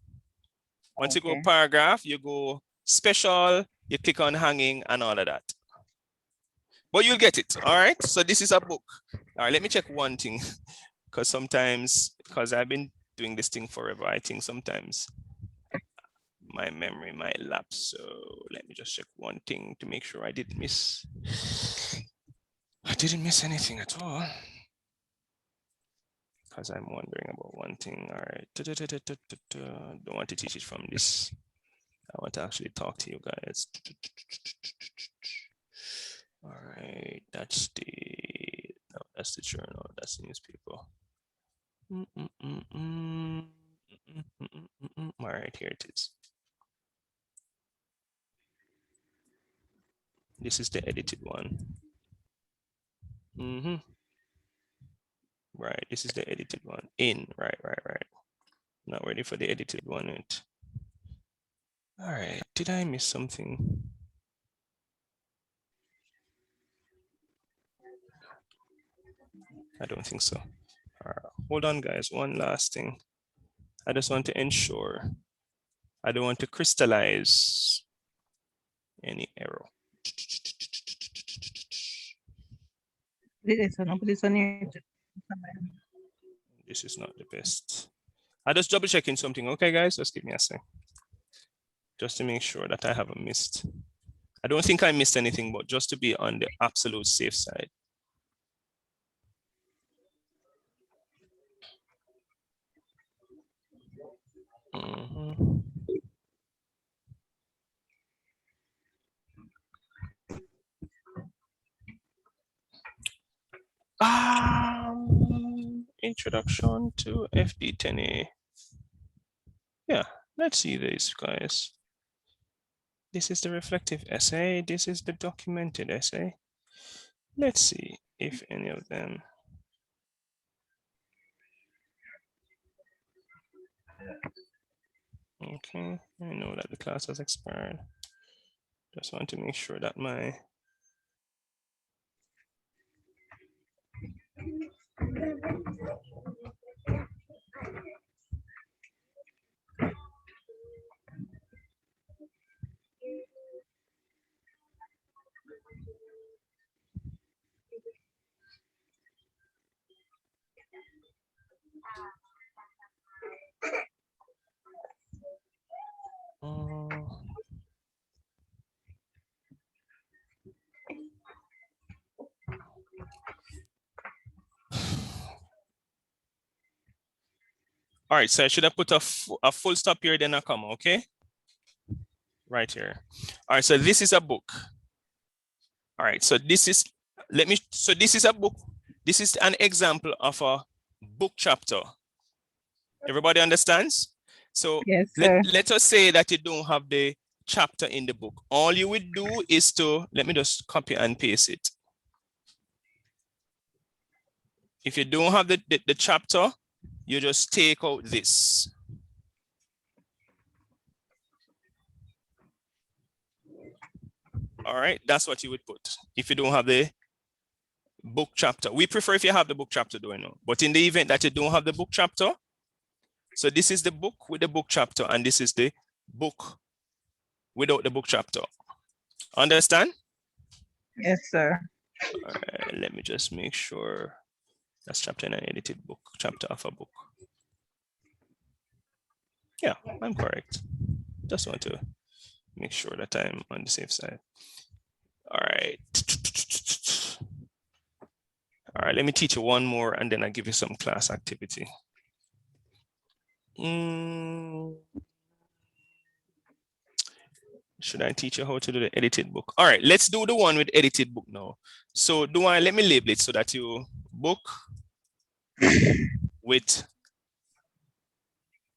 Once you go paragraph, you go special, you click on hanging and all of that. But you'll get it, all right? So this is a book. All right, let me check one thing, because I've been doing this thing forever, I think sometimes my memory might lapse. So let me just check one thing to make sure I didn't miss anything at all. Because I'm wondering about one thing. All right. Don't want to teach it from this. I want to actually talk to you guys. All right. That's the journal. That's the newspaper. All right. Here it is. This is the edited one. Right. This is the edited one. Right. Not ready for the edited one yet. All right. Did I miss something? I don't think so. Hold on, guys. One last thing. I just want to ensure I don't want to crystallize any error. This is not the best. I just double checking something. Okay, guys, just give me a sec. Just to make sure that I haven't missed. I don't think I missed anything, but just to be on the absolute safe side. Introduction to FD10A. Yeah, let's see this, guys. This is the reflective essay. This is the documented essay. Let's see if any of them. Okay, I know that the class has expired. Just want to make sure that my all right, so I should have put a full stop here, then a comma, okay? Right here. All right, so this is a book. All right, so this is, this is a book. This is an example of a book chapter. Everybody understands? So yes, let us say that you don't have the chapter in the book. All you would do is to, let me just copy and paste it. If you don't have the chapter, you just take out this. All right, that's what you would put if you don't have the book chapter. We prefer if you have the book chapter, but in the event that you don't have the book chapter, so this is the book with the book chapter, and this is the book without the book chapter. Understand? Yes, sir. All right, let me just make sure that's chapter in an edited book, chapter of a book. Yeah, I'm correct. Just want to make sure that I'm on the safe side. All right. All right, let me teach you one more and then I'll give you some class activity. Should I teach you how to do the edited book? All right, let's do the one with edited book now. So let me label it so that you book with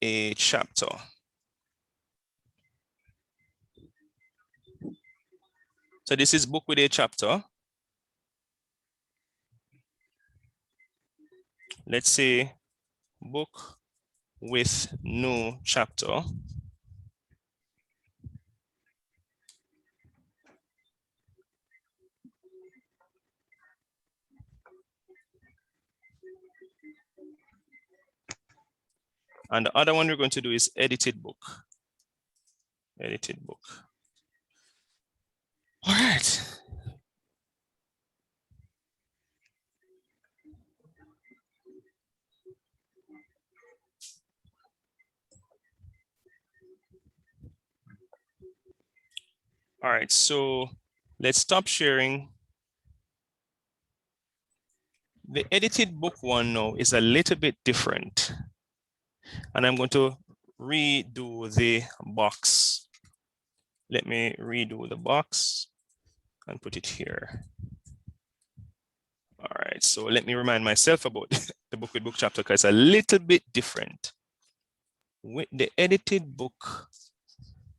a chapter. So this is book with a chapter. Let's say book with no chapter. And the other one we're going to do is edited book. Edited book. All right. All right, so let's stop sharing. The edited book one now is a little bit different. And I'm going to redo the box. Let me redo the box and put it here. All right, so let me remind myself about the book with book chapter because it's a little bit different. With the edited book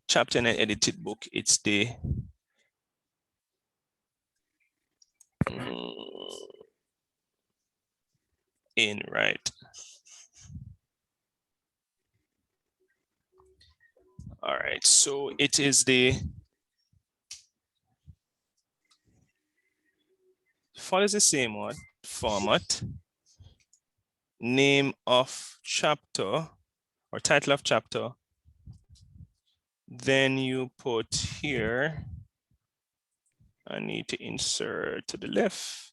chapter and an edited book, it's the in, right? All right, so it is the follows the same one format, name of chapter or title of chapter. Then you put here, I need to insert to the left.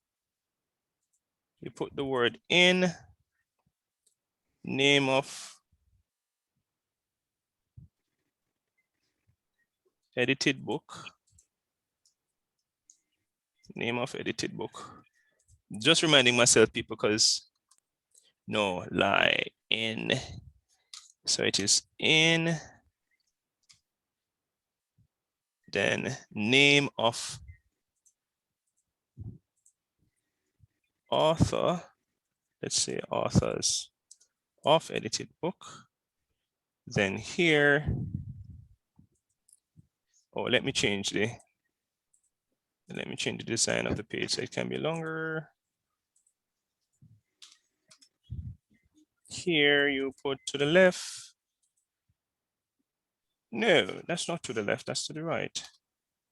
You put the word in, name of edited book, name of edited book. Just reminding myself, people, because no lie in. So it is in, then name of author. Let's say authors of edited book. Then here, oh, let me change the design of the page so it can be longer. Here you put to the left. No, that's not to the left, that's to the right.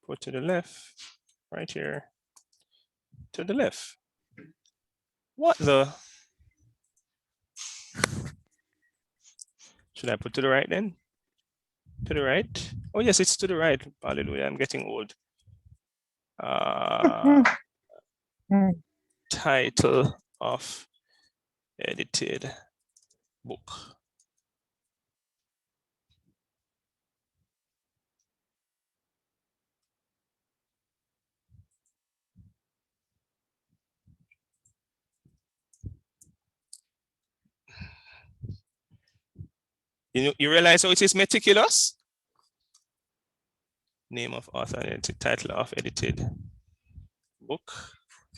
Put to the left, right here, to the left. What the? Should I put to the right then? To the right? Oh yes, it's to the right. Hallelujah, I'm getting old. Title of edited book. You realize how it is meticulous? Name of author, edited, title of edited book.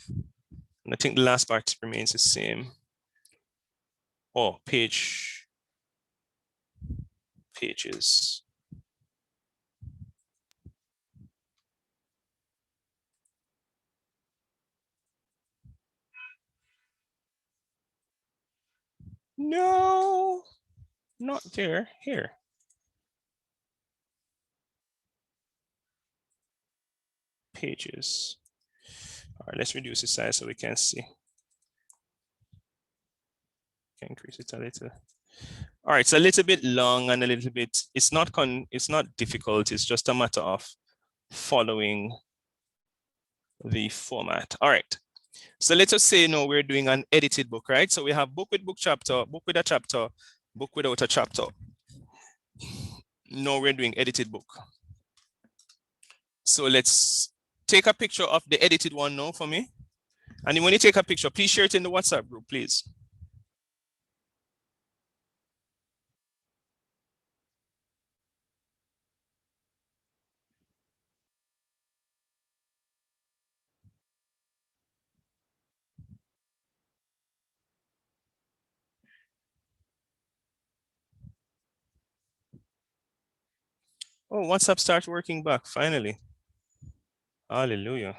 And I think the last part remains the same. Oh, pages. No, not there, here. Pages. All right, let's reduce the size so we can see. Can increase it a little. All right, it's a little bit long and a little bit, it's not difficult, it's just a matter of following the format. All right, so let us say no, we're doing an edited book, right? So we have book with book chapter, book with a chapter, book without a chapter. No, we're doing edited book. So let's take a picture of the edited one now for me. And when you take a picture, please share it in the WhatsApp group, please. Oh, WhatsApp start working back finally. Hallelujah.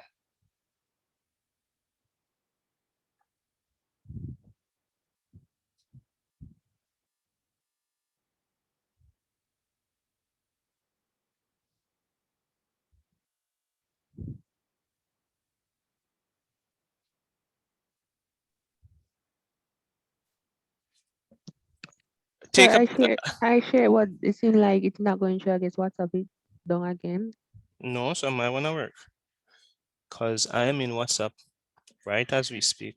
Sir, Take a I share what it seems like it's not going to, I guess, WhatsApp it down again. no, so I wanna work because I am in WhatsApp right as we speak.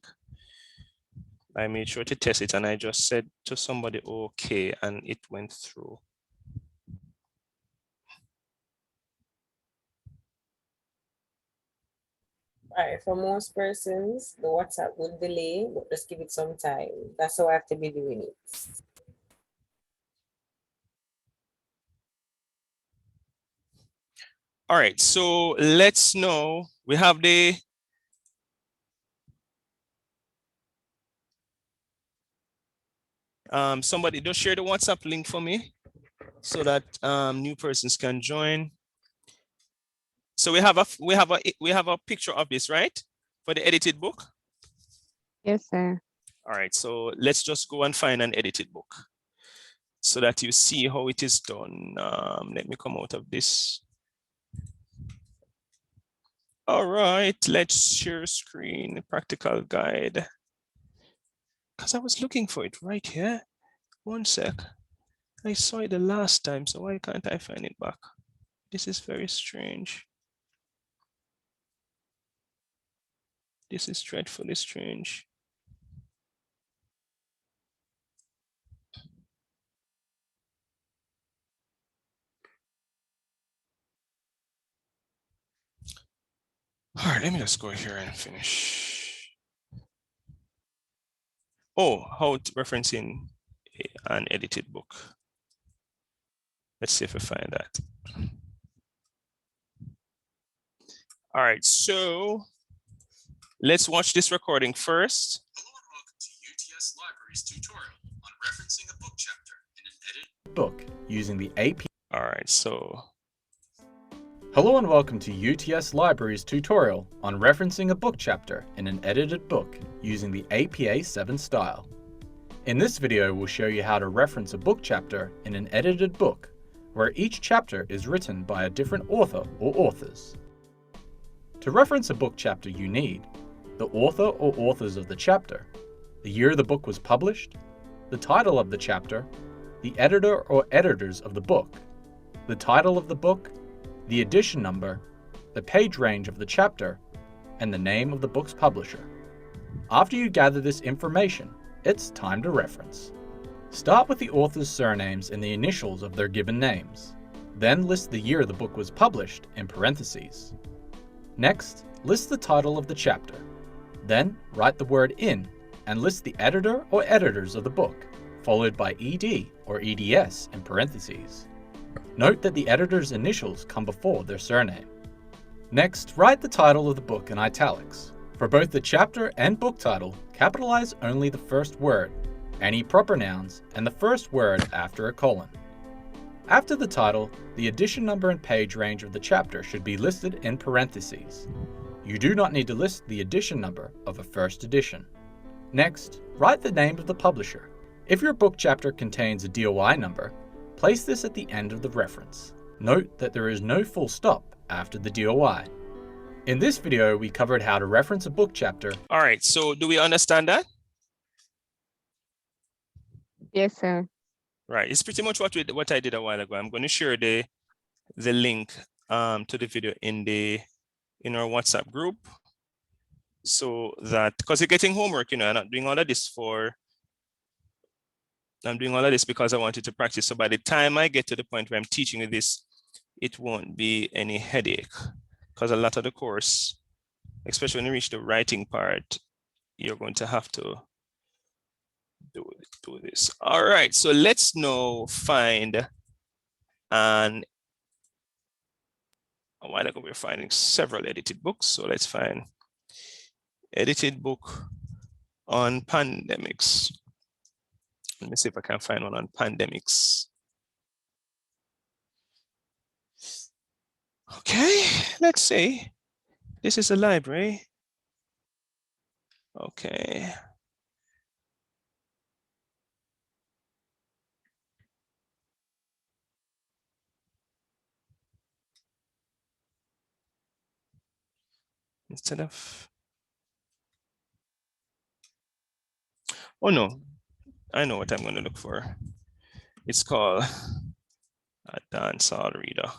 I made sure to test it and I just said to somebody okay and it went through. Right, for most persons, the WhatsApp will delay, but just give it some time. That's how I have to be doing it. All right, so let's know we have the somebody just share the WhatsApp link for me so that new persons can join. So we have a picture of this, right? For the edited book. Yes, sir. All right, so let's just go and find an edited book so that you see how it is done. Let me come out of this. All right, let's share screen, practical guide. Because I was looking for it right here. One sec. I saw it the last time, so why can't I find it back? This is very strange. This is dreadfully strange. All right, let me just go here and finish. Oh, how referencing an edited book. Let's see if we find that. All right, so let's watch this recording first. Hello and welcome to UTS Library's tutorial on referencing a book chapter in an edited book using the API. All right, so. Hello and welcome to UTS Library's tutorial on referencing a book chapter in an edited book using the APA 7 style. In this video, we'll show you how to reference a book chapter in an edited book, where each chapter is written by a different author or authors. To reference a book chapter, you need the author or authors of the chapter, the year the book was published, the title of the chapter, the editor or editors of the book, the title of the book, the edition number, the page range of the chapter, and the name of the book's publisher. After you gather this information, it's time to reference. Start with the author's surnames and the initials of their given names. Then list the year the book was published in parentheses. Next, list the title of the chapter. Then write the word "in" and list the editor or editors of the book, followed by ED or EDS in parentheses. Note that the editor's initials come before their surname. Next, write the title of the book in italics. For both the chapter and book title, capitalize only the first word, any proper nouns, and the first word after a colon. After the title, the edition number and page range of the chapter should be listed in parentheses. You do not need to list the edition number of a first edition. Next, write the name of the publisher. If your book chapter contains a DOI number, place this at the end of the reference. Note that there is no full stop after the DOI. In this video, we covered how to reference a book chapter. All right, so do we understand that? Yes, sir. Right, it's pretty much what I did a while ago. I'm going to share the link to the video in our WhatsApp group, so that because you're getting homework, I'm not doing all of this I'm doing all of this because I wanted to practice. So by the time I get to the point where I'm teaching you this, it won't be any headache, because a lot of the course, especially when you reach the writing part, you're going to have to do this. All right, so let's now find a while ago we were finding several edited books. So let's find edited book on pandemics. Let me see if I can find one on pandemics. Okay, let's see. This is a library. Okay. Instead of, oh no, I know what I'm going to look for. It's called a dancehall reader.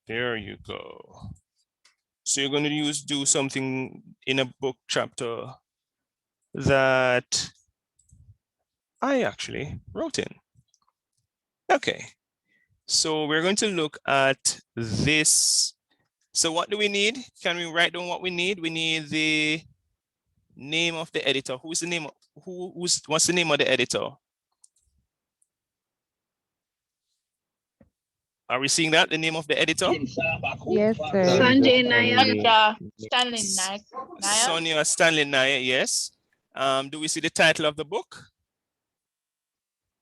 There you go. So you're going to do something in a book chapter that I actually wrote in. Okay, so we're going to look at this. So what do we need? Can we write down what we need? We need the name of the editor. What's the name of the editor? Are we seeing that? The name of the editor? Yes, sir. Sanjay Nayak. Stanley Nayak. Sonia Stanley Nayak, yes. Do we see the title of the book?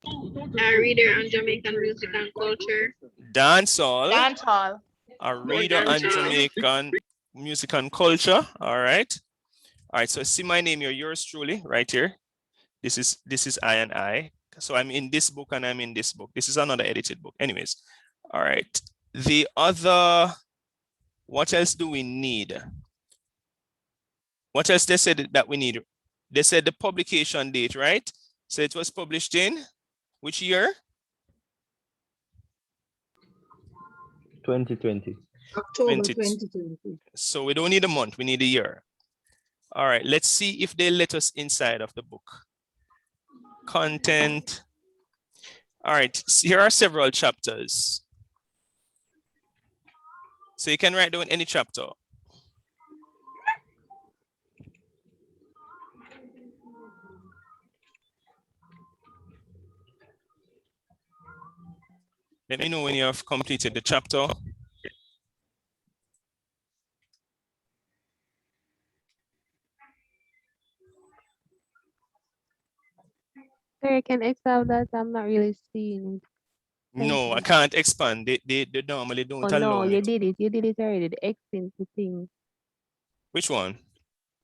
A reader on Jamaican music and culture. Dancehall. Dancehall. A reader on Jamaican music and culture. All right. All right. So see my name here, yours truly, right here. This is I and I. So I'm in this book and I'm in this book. This is another edited book. Anyways. All right. The other, what else do we need? What else they said that we need? They said the publication date, right? So it was published in which year? 2020. October 2020. So we don't need a month, we need a year. All right, let's see if they let us inside of the book. Content. All right, so here are several chapters. So you can write down any chapter. Let me know when you have completed the chapter. Sir, can I explain that? I'm not really seeing. No, I can't expand. They normally don't Oh allow no, me you to. did it. You did it already. The extent the thing. Which one?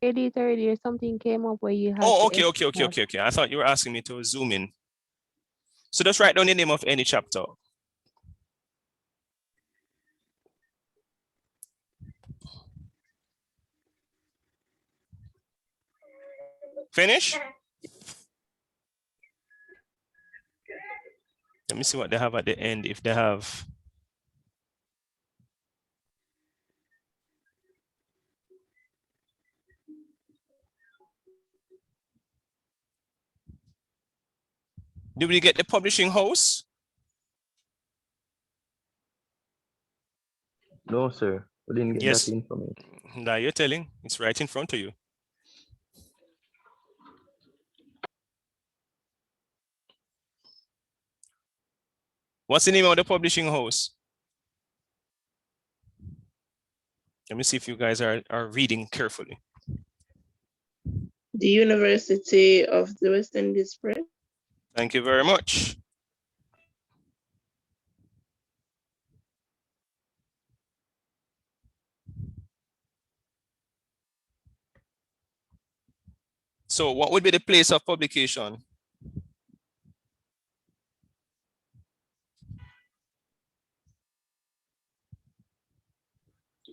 You did it already. Or something came up where you had Oh, to okay. I thought you were asking me to zoom in. So just write down the name of any chapter. Finish? Let me see what they have at the end, if they have. Did we get the publishing house? No, sir. We didn't get Yes. that information. Now you're telling. It's right in front of you. What's the name of the publishing house? Let me see if you guys are reading carefully. The University of the West Indies Press. Thank you very much. So what would be the place of publication?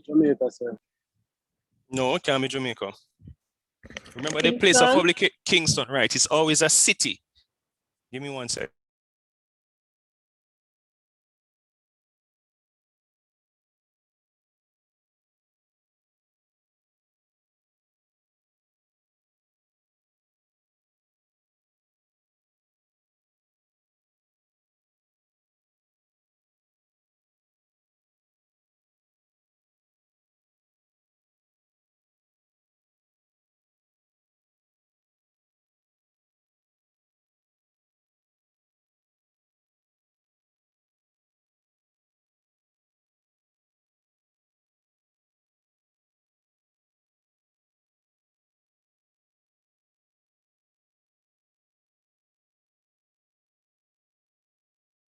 Jamaica, sir. No, it can't be Jamaica. Remember the place of publication, Kingston, right? It's always a city. Give me 1 sec.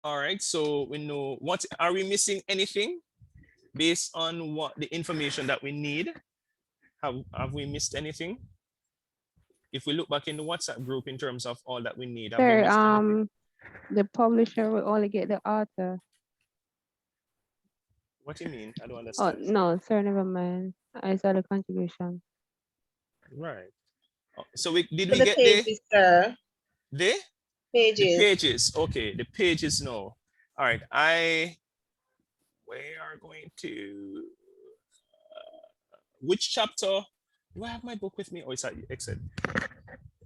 All right, so we know what, are we missing anything based on what the information that we need? Have we missed anything? If we look back in the WhatsApp group in terms of all that we need, have we Sir, missed anything? the publisher will only get the author. What do you mean? I don't Oh, understand. no, sir, never mind. I saw the contribution. Right. So we did So we the get pages, sir. the Pages. pages? Okay, the pages. No. All right. We are going to which chapter? Do I have my book with me? Oh, it's at Excel.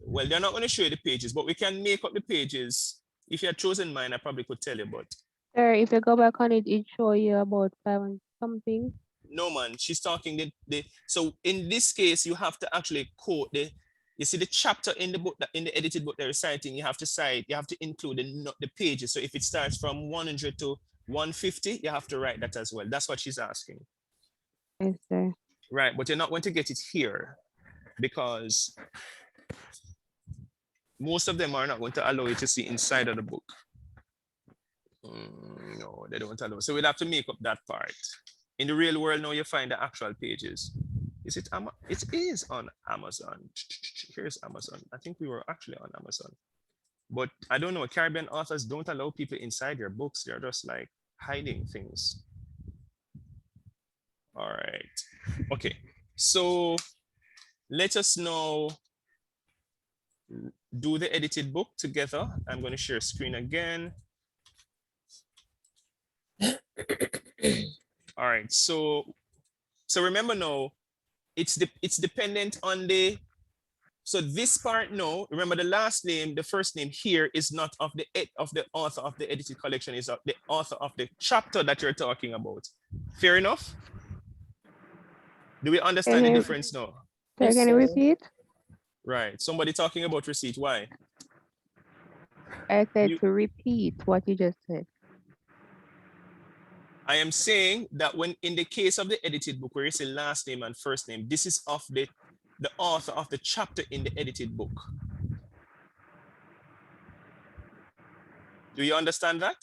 Well, they're not going to show you the pages, but we can make up the pages. If you had chosen mine, I probably could tell you, but Sir, if you go back on it, it show you about 500 something. no, man. She's talking so in this case, you have to actually quote you see the chapter in the book, in the edited book they're reciting, you have to include the pages. So if it starts from 100 to 150, you have to write that as well. That's what she's asking. Yes, sir. Right, but you're not going to get it here because most of them are not going to allow you to see inside of the book. No, they don't allow. So we'll have to make up that part. In the real world now, you find the actual pages. Is it? It is on Amazon. Here's Amazon. I think we were actually on Amazon. But I don't know, Caribbean authors don't allow people inside their books. They're just like hiding things. All right. Okay. So let us now do the edited book together. I'm going to share screen again. All right. So remember now, it's dependent on so this part now, remember the last name, the first name here is not of the author of the edited collection, is of the author of the chapter that you're talking about. Fair enough? Do we understand the difference now? Sir, can you repeat? Right. Somebody talking about receipt. Why? I said to repeat what you just said. I am saying that when in the case of the edited book where you say last name and first name, this is of the author of the chapter in the edited book. Do you understand that?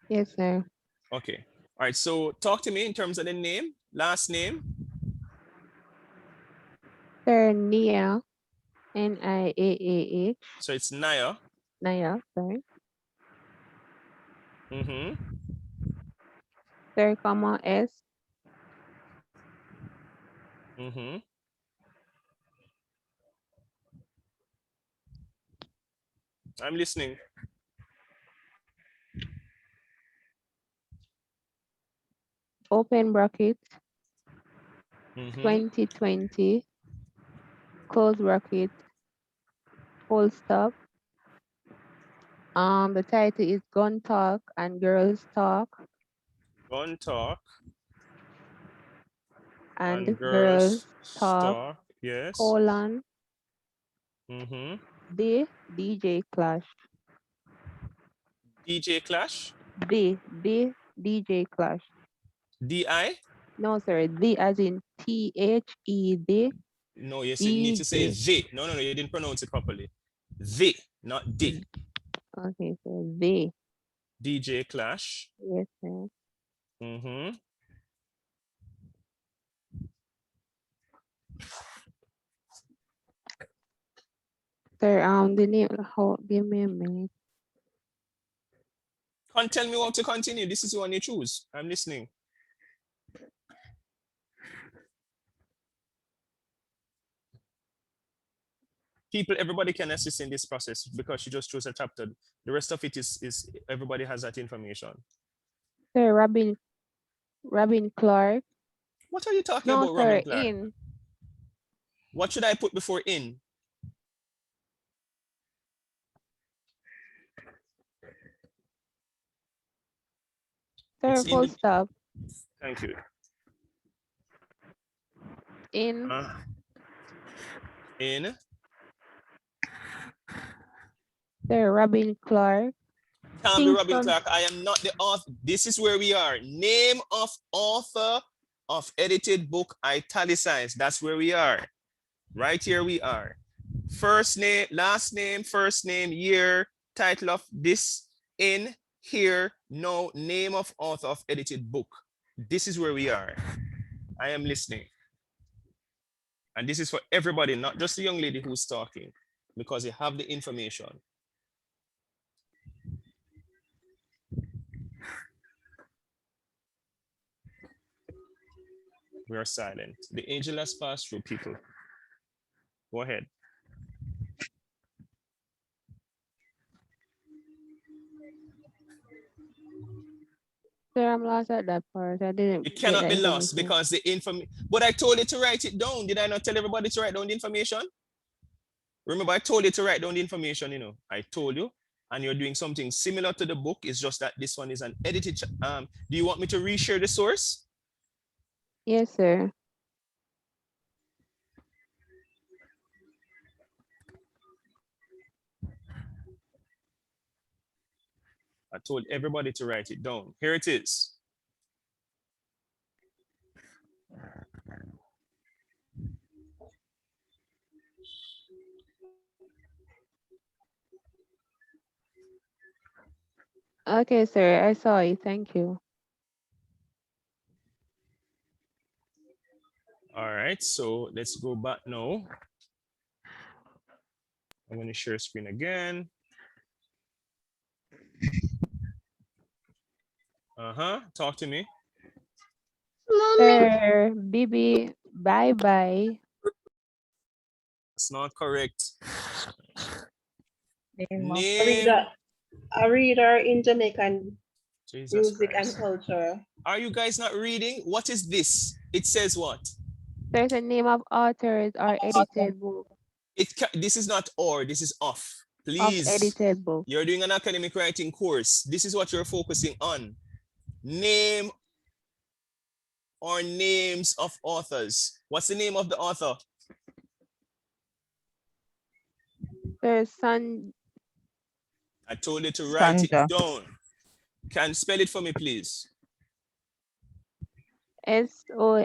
Yes, sir. Okay. All right. So talk to me in terms of the name, last name. Sir, Nia, Niaah. So it's Naya. Naya, sorry. Mm-hmm. Sir, comma S. Mm-hmm. I'm listening. Open bracket. 2020. 2020. Close bracket. Full stop. The title is Gun Talk and Girls Talk. Gun Talk And Girls Talk. Yes. Colon. Mm-hmm. The DJ Clash. DJ Clash? The DJ Clash. D-I? No, sorry. The as in T-H-E-D. No, yes, you need to say the. No, you didn't pronounce it properly. The, not the. Okay, so the. DJ Clash. Yes, sir. Mm-hmm. Sir, the name, give me a minute. Can't tell me how to continue. This is the one you choose. I'm listening. Everybody can assist in this process because you just chose a chapter. The rest of it is everybody has that information. Sir, Robin Clark. What are you talking about, sir, Robin Clark? In. What should I put before in? Sir, full stop. Thank you. In. In. Sir, Robin Clark. Can't be Robin Clark. I am not the author. This is where we are. Name of author of edited book italicized. That's where we are. Right here we are. First name, last name, first name, year, title of this in here, no, name of author of edited book. This is where we are. I am listening. And this is for everybody, not just the young lady who's talking, because you have the information. We are silent. The angel has passed through, people. Go ahead. Sir, I'm lost at that part. I didn't It get cannot the be lost information. because the information, but I told you to write it down. Did I not tell everybody to write down the information? Remember, I told you to write down the information, you know. I told you, and you're doing something similar to the book. It's just that this one is an edited. Do you want me to reshare the source? Yes, sir. I told everybody to write it down. Here it is. Okay, sir. I saw it. Thank you. All right, so let's go back now. I'm going to share screen again. Talk to me. Sir, Bibi, bye-bye. It's not correct. Name. A reader in Jamaican Jesus music Christ. and culture. Are you guys not reading? What is this? It says what? There's a name of authors or edited book. This is not or, this is off. Of Please. edited book. You're doing an academic writing course. This is what you're focusing on. Name or names of authors. What's the name of the author? There's I told you to write Sanja. it down. Can you spell it for me, please? Sonjah.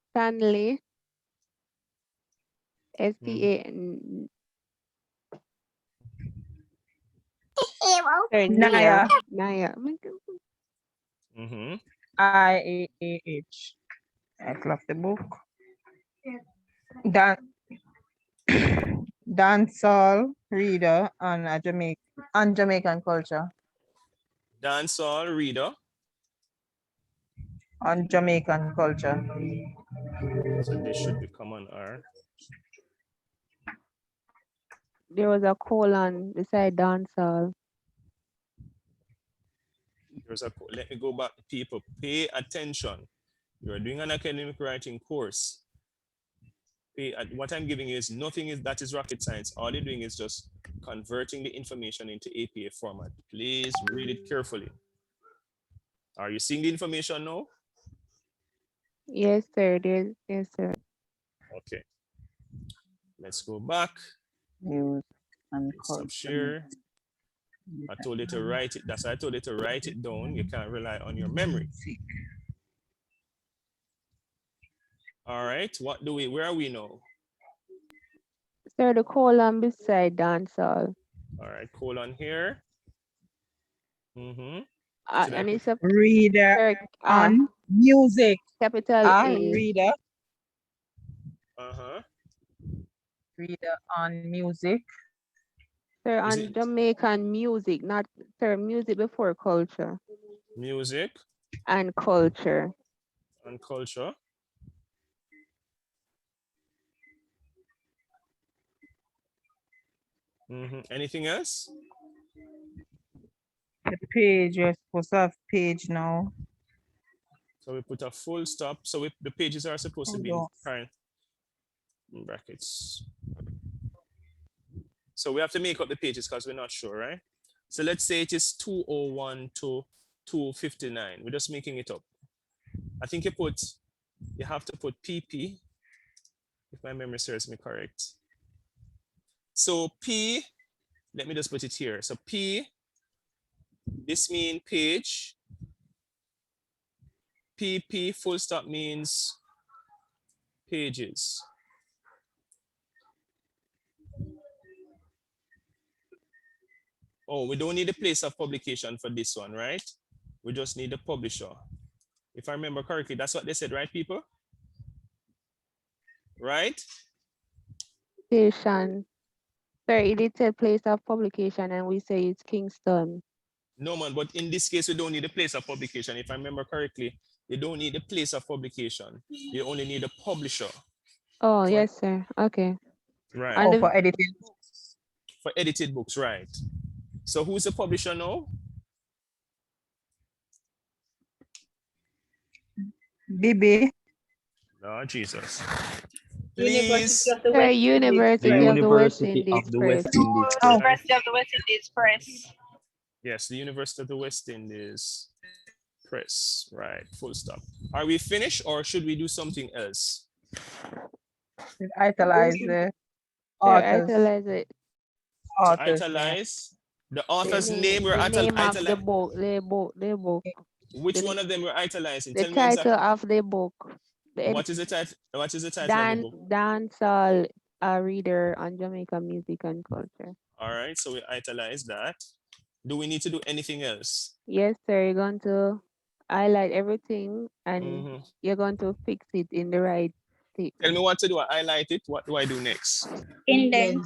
Stanley. STAN. Naya. Naya. IAAH. I love the book. Dancehall reader on Jamaican culture. Dancehall reader. On Jamaican culture. So this should be common R. There was a colon beside dancehall. Let me go back, people. Pay attention. You're doing an academic writing course. What I'm giving you is nothing that is rocket science. All you're doing is just converting the information into APA format. Please read it carefully. Are you seeing the information now? Yes, sir. Yes, sir. Okay. Let's go back. Stop share. I told you to write it. That's why I told you to write it down. You can't rely on your memory. All right. Where are we now? Sir, the colon beside dancehall. All right. Colon here. And it's a reader on music. Capital A. Reader. Reader on music. Sir, on Jamaican music, not sir, music before culture. Music. And culture. And culture. Anything else? The page, you're supposed to have page now. So we put a full stop. So the pages are supposed to be in brackets. So we have to make up the pages because we're not sure, right? So let's say it is 201 to 259. We're just making it up. I think you have to put PP, if my memory serves me correct. So P, let me just put it here. So P, this means page. PP full stop means pages. Oh, we don't need the place of publication for this one, right? We just need the publisher. If I remember correctly, that's what they said, right, people? Right? Station. Sorry, it did say place of publication and we say it's Kingston. No, man, but in this case, we don't need a place of publication. If I remember correctly, you don't need a place of publication. You only need a publisher. Oh, yes, sir. Okay. Right. And for editing. For edited books, right. So who's the publisher now? BB. Oh, Jesus. University of the Sir, West University of the West University Indies of the Press. West Indies. Oh. University of the West Indies Press. Yes, the University of the West Indies Press. Right, full stop. Are we finished or should we do something else? Italize the Sir, authors. italize it. To Authors, yeah. italize the author's The name. We're the name of the italize. book. The book. Which the- one of them we're italizing? The Tell me title exactly. of the book. What is the title? What is the title of the book? Dancehall reader on Jamaican music and culture. All right, so we italize that. Do we need to do anything else? Yes, sir. You're going to highlight everything and Mhm. you're going to fix it in the right thing. Tell me what to do. I highlight it. What do I do next? Indent.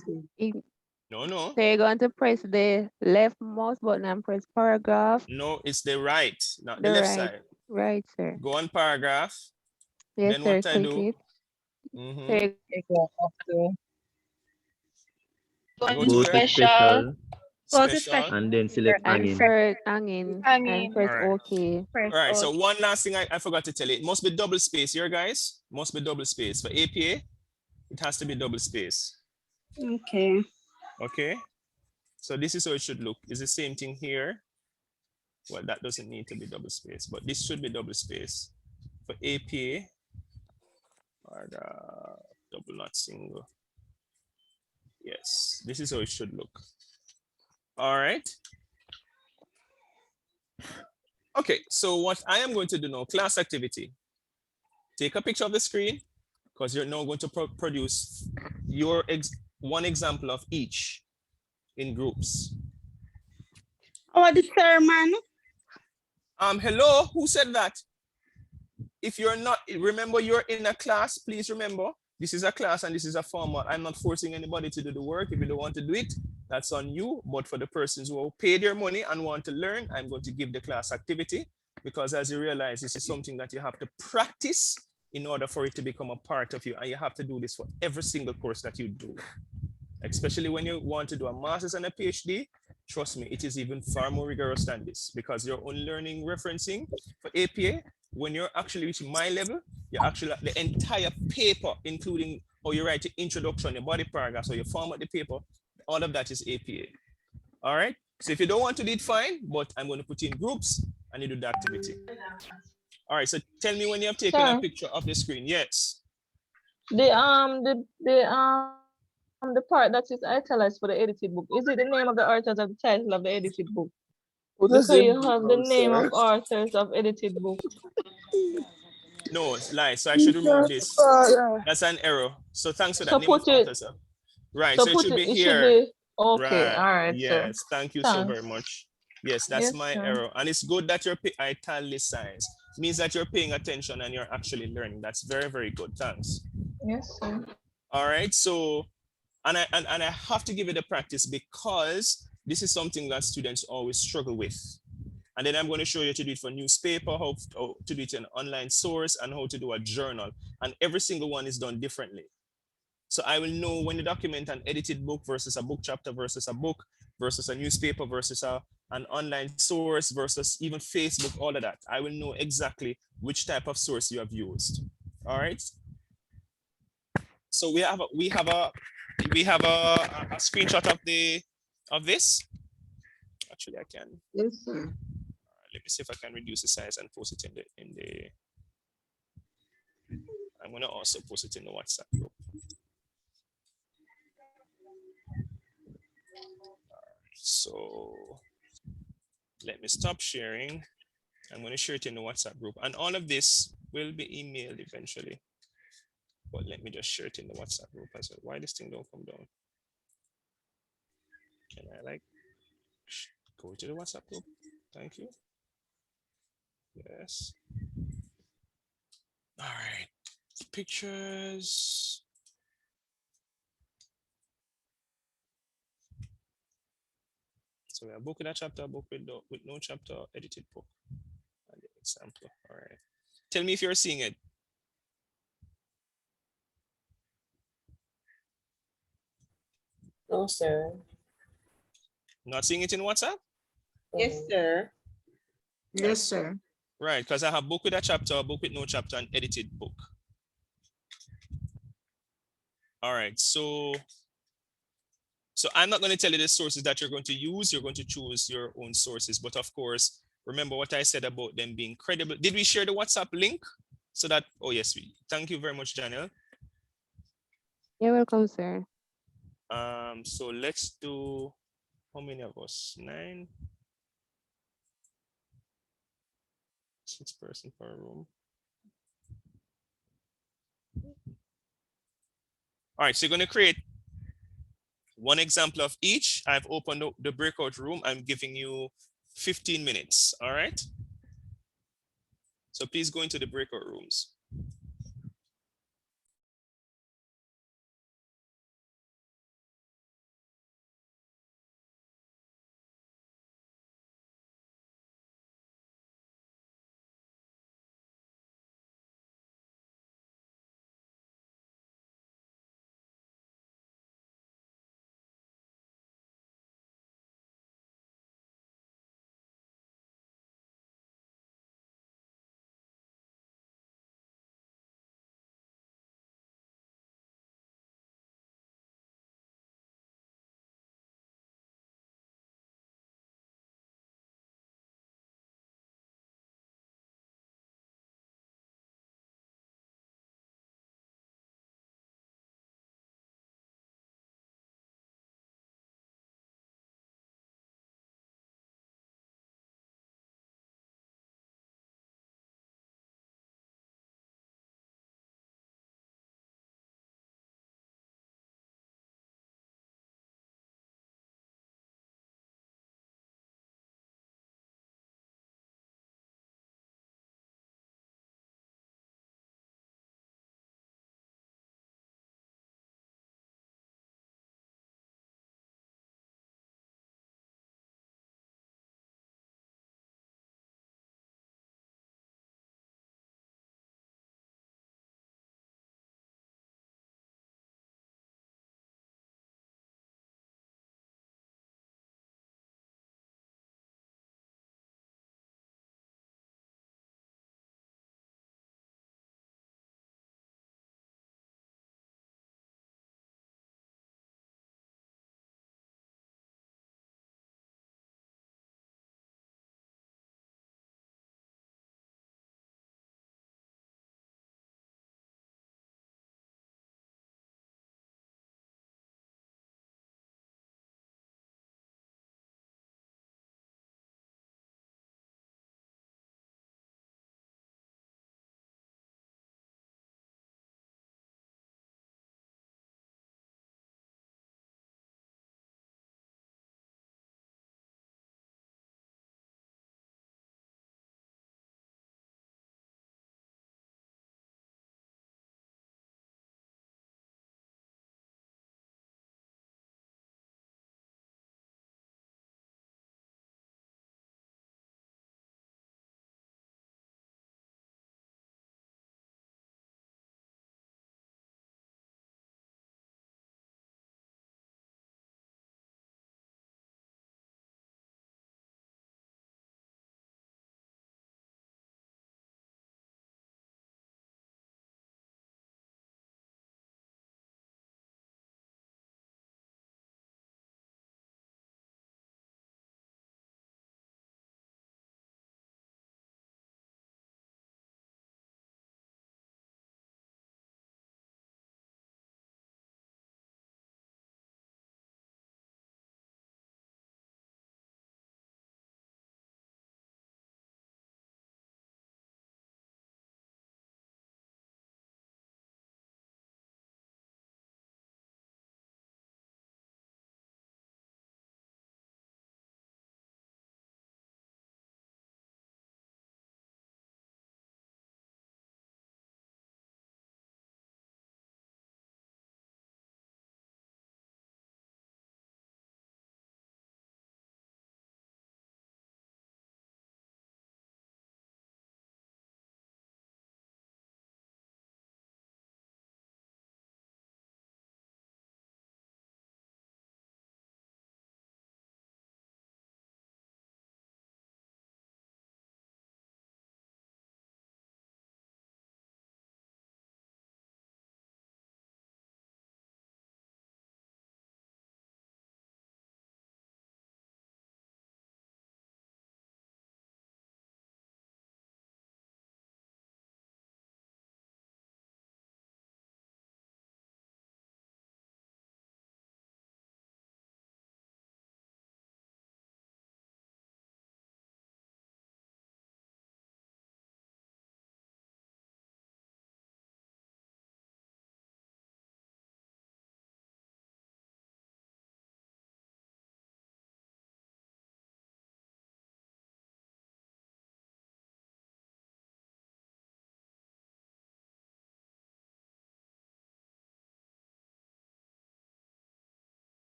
No, no. So you're going to press the left mouse button and press paragraph. No, it's the right, not the The left right. side. Right, sir. Go on paragraph. Yes, Then sir. what I Click do? it. Mhm. So You go up to I Go go to to special. special. And then select and hanging. press hanging and press All right. OK. All right, so one last thing I forgot to tell you. It must be double space here, guys. Must be double space. For APA, it has to be double space. Okay. Okay. So this is how it should look. It's the same thing here. Well, that doesn't need to be double space, but this should be double space. For APA, or double not single. Yes, this is how it should look. All right. Okay, so what I am going to do now, class activity. Take a picture of the screen because you're now going to produce your one example of each in groups. Oh, the sermon. Hello, who said that? If you're not, remember you're in a class, please remember, this is a class and this is a format. I'm not forcing anybody to do the work. If you don't want to do it, that's on you. But for the persons who have paid their money and want to learn, I'm going to give the class activity because as you realize, this is something that you have to practice in order for it to become a part of you. And you have to do this for every single course that you do. Especially when you want to do a master's and a PhD, trust me, it is even far more rigorous than this because you're only learning referencing for APA. When you're actually reaching my level, you actually the entire paper, including how you write your introduction, your body paragraph, so you format the paper, all of that is APA. All right. So if you don't want to do it, fine, but I'm going to put in groups and you do the activity. All right. So tell me when you have taken a picture of the screen. Yes. The part that is italicized for the edited book, is it the name of the authors of the title of the edited book? Because you have the name of authors of edited book. No, it's lies. So I should remove this. That's an error. So thanks for that. So Name put of it. author, right. So So it put should be it. It here. should be okay. Right. All right. Yes. So Thank you so very thanks. much. Yes, that's Yes, my sir. error. And it's good that you're italicized. Means that you're paying attention and you're actually learning. That's very, very good. Thanks. Yes, sir. All right. So, and I have to give it a practice because this is something that students always struggle with. And then I'm going to show you how to do it for newspaper, how to do it in an online source, and how to do a journal. And every single one is done differently. So I will know when to document an edited book versus a book chapter versus a book versus a newspaper versus an online source versus even Facebook, all of that. I will know exactly which type of source you have used. All right. So we have a screenshot of this. Actually, I can. Yes, sir. Let me see if I can reduce the size and post it in the. I'm gonna also post it in the WhatsApp group. So let me stop sharing. I'm going to share it in the WhatsApp group, and all of this will be emailed eventually. But let me just share it in the WhatsApp group as well. Why this thing don't come down? Can I Go to the WhatsApp group. Thank you. Yes. All right. Pictures. So we have book with a chapter, book with no chapter, edited book. And the example. All right. Tell me if you're seeing it. No, sir. Not seeing it in WhatsApp? Yes, sir. Yes, sir. Right, because I have book with a chapter, book with no chapter, and edited book. All right, so I'm not going to tell you the sources that you're going to use. You're going to choose your own sources. But of course, remember what I said about them being credible. Did we share the WhatsApp link? So that, oh yes, thank you very much, Daniel. You're welcome, sir. So let's do, how many of us? 9. 6 person per room. All right, so you're going to create one example of each. I've opened up the breakout room. I'm giving you 15 minutes. All right. So please go into the breakout rooms.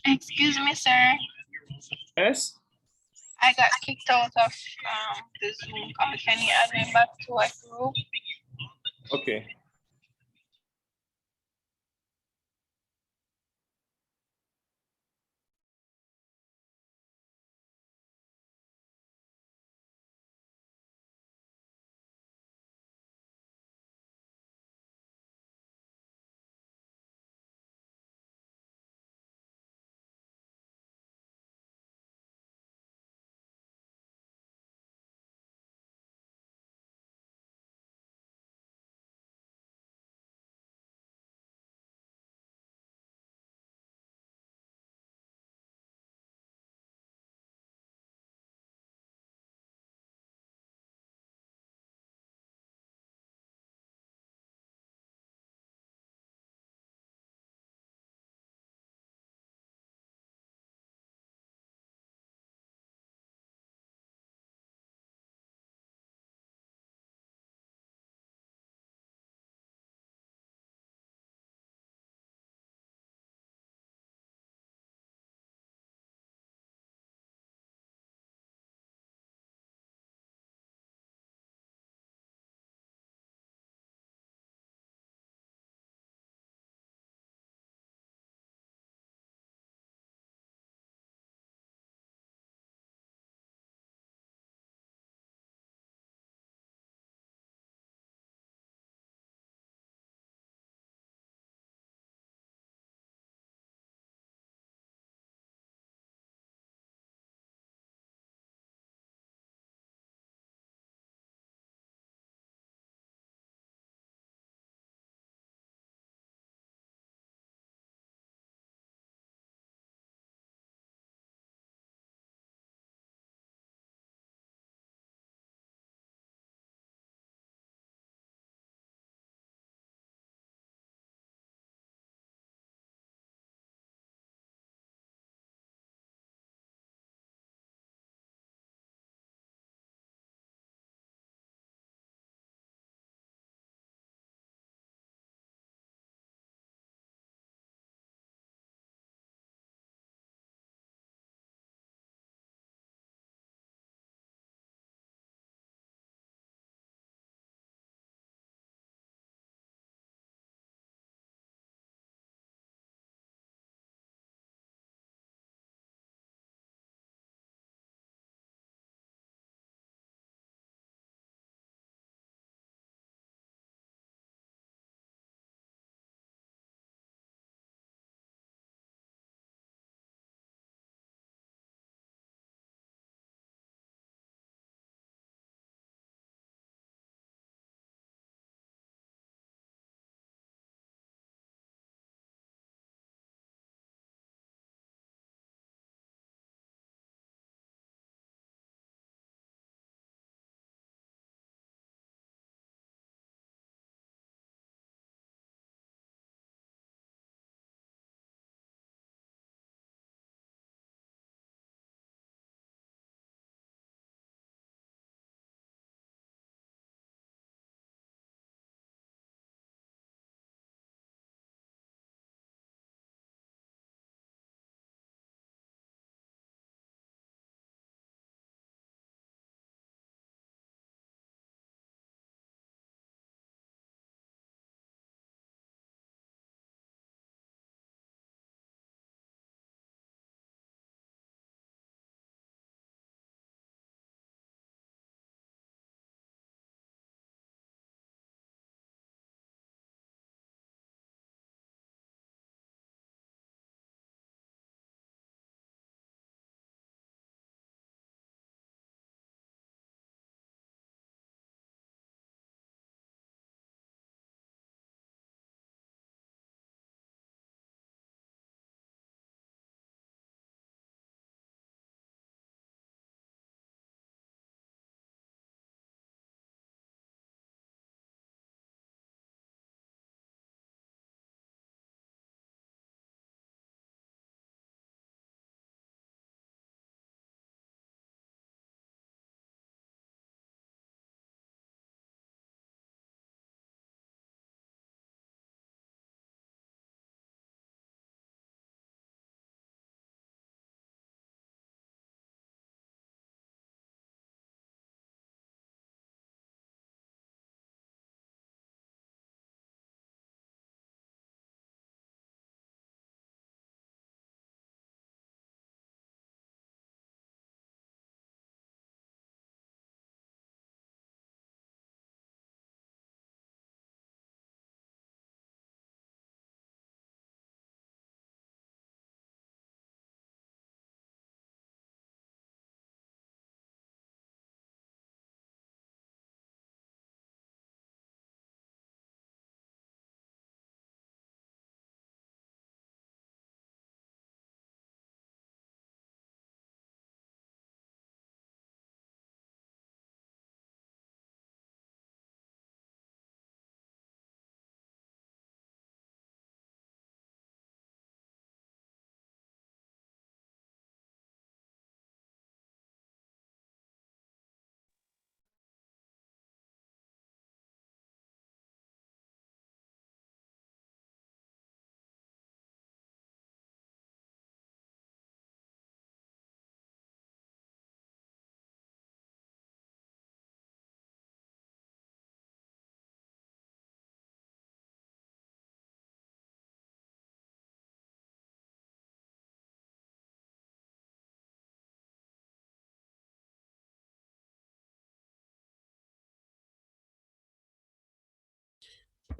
Excuse me, sir. Yes? I got kicked out of the Zoom call. Can you add me back to a group? Okay.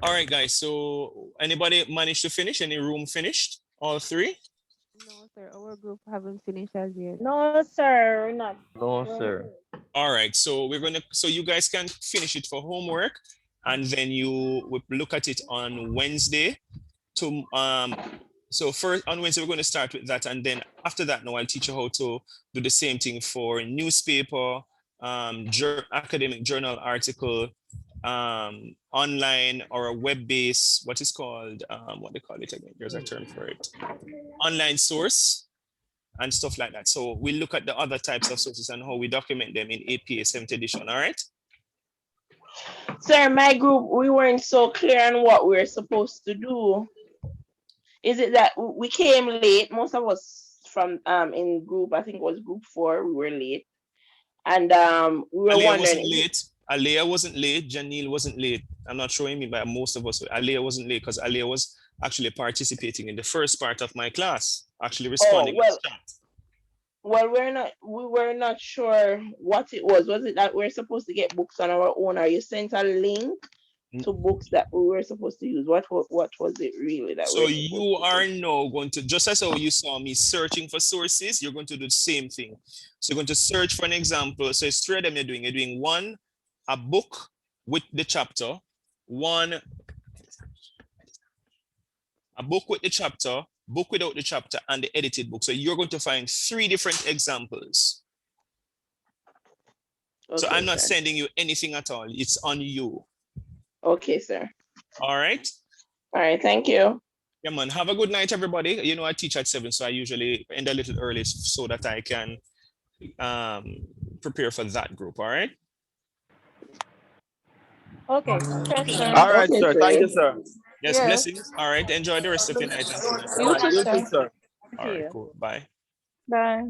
All right, guys. So anybody managed to finish? Any room finished? All three? No, sir. Our group haven't finished as yet. No, sir, not. No, sir. All right. So so you guys can finish it for homework, and then you will look at it on Wednesday. So first on Wednesday, we're going to start with that. And then after that, now I'll teach you how to do the same thing for newspaper, academic journal article, online or a web-based, what is called, what they call it again, there's a term for it, online source and stuff like that. So we look at the other types of sources and how we document them in APA 7th edition, all right? Sir, my group, we weren't so clear on what we're supposed to do. Is it that we came late? Most of us from in group, I think it was group 4, we were late. And we were wondering. Alea wasn't late. Janelle wasn't late. I'm not showing me, but most of us. Alea wasn't late because Alea was actually participating in the first part of my class, actually responding. Well, we were not sure what it was. Was it that we're supposed to get books on our own, or you sent a link to books that we were supposed to use? What was it really that? So you are now going to, just as how you saw me searching for sources, you're going to do the same thing. So you're going to search for an example. So it's 3 of them you're doing. You're doing one, a book with the chapter, one, a book with the chapter, book without the chapter, and the edited book. So you're going to find 3 different examples. Okay, so I'm not sending you anything at all. It's on you. Okay, sir. All right. All right, thank you. Yeah, man. Have a good night, everybody. You know, I teach at 7, so I usually end a little early so that I can prepare for that group. All right. Okay. All right, okay, sir. Thank you, sir. Yes, blessings. All right. Enjoy the rest of your night. You too, sir. All right, cool. Bye. Bye.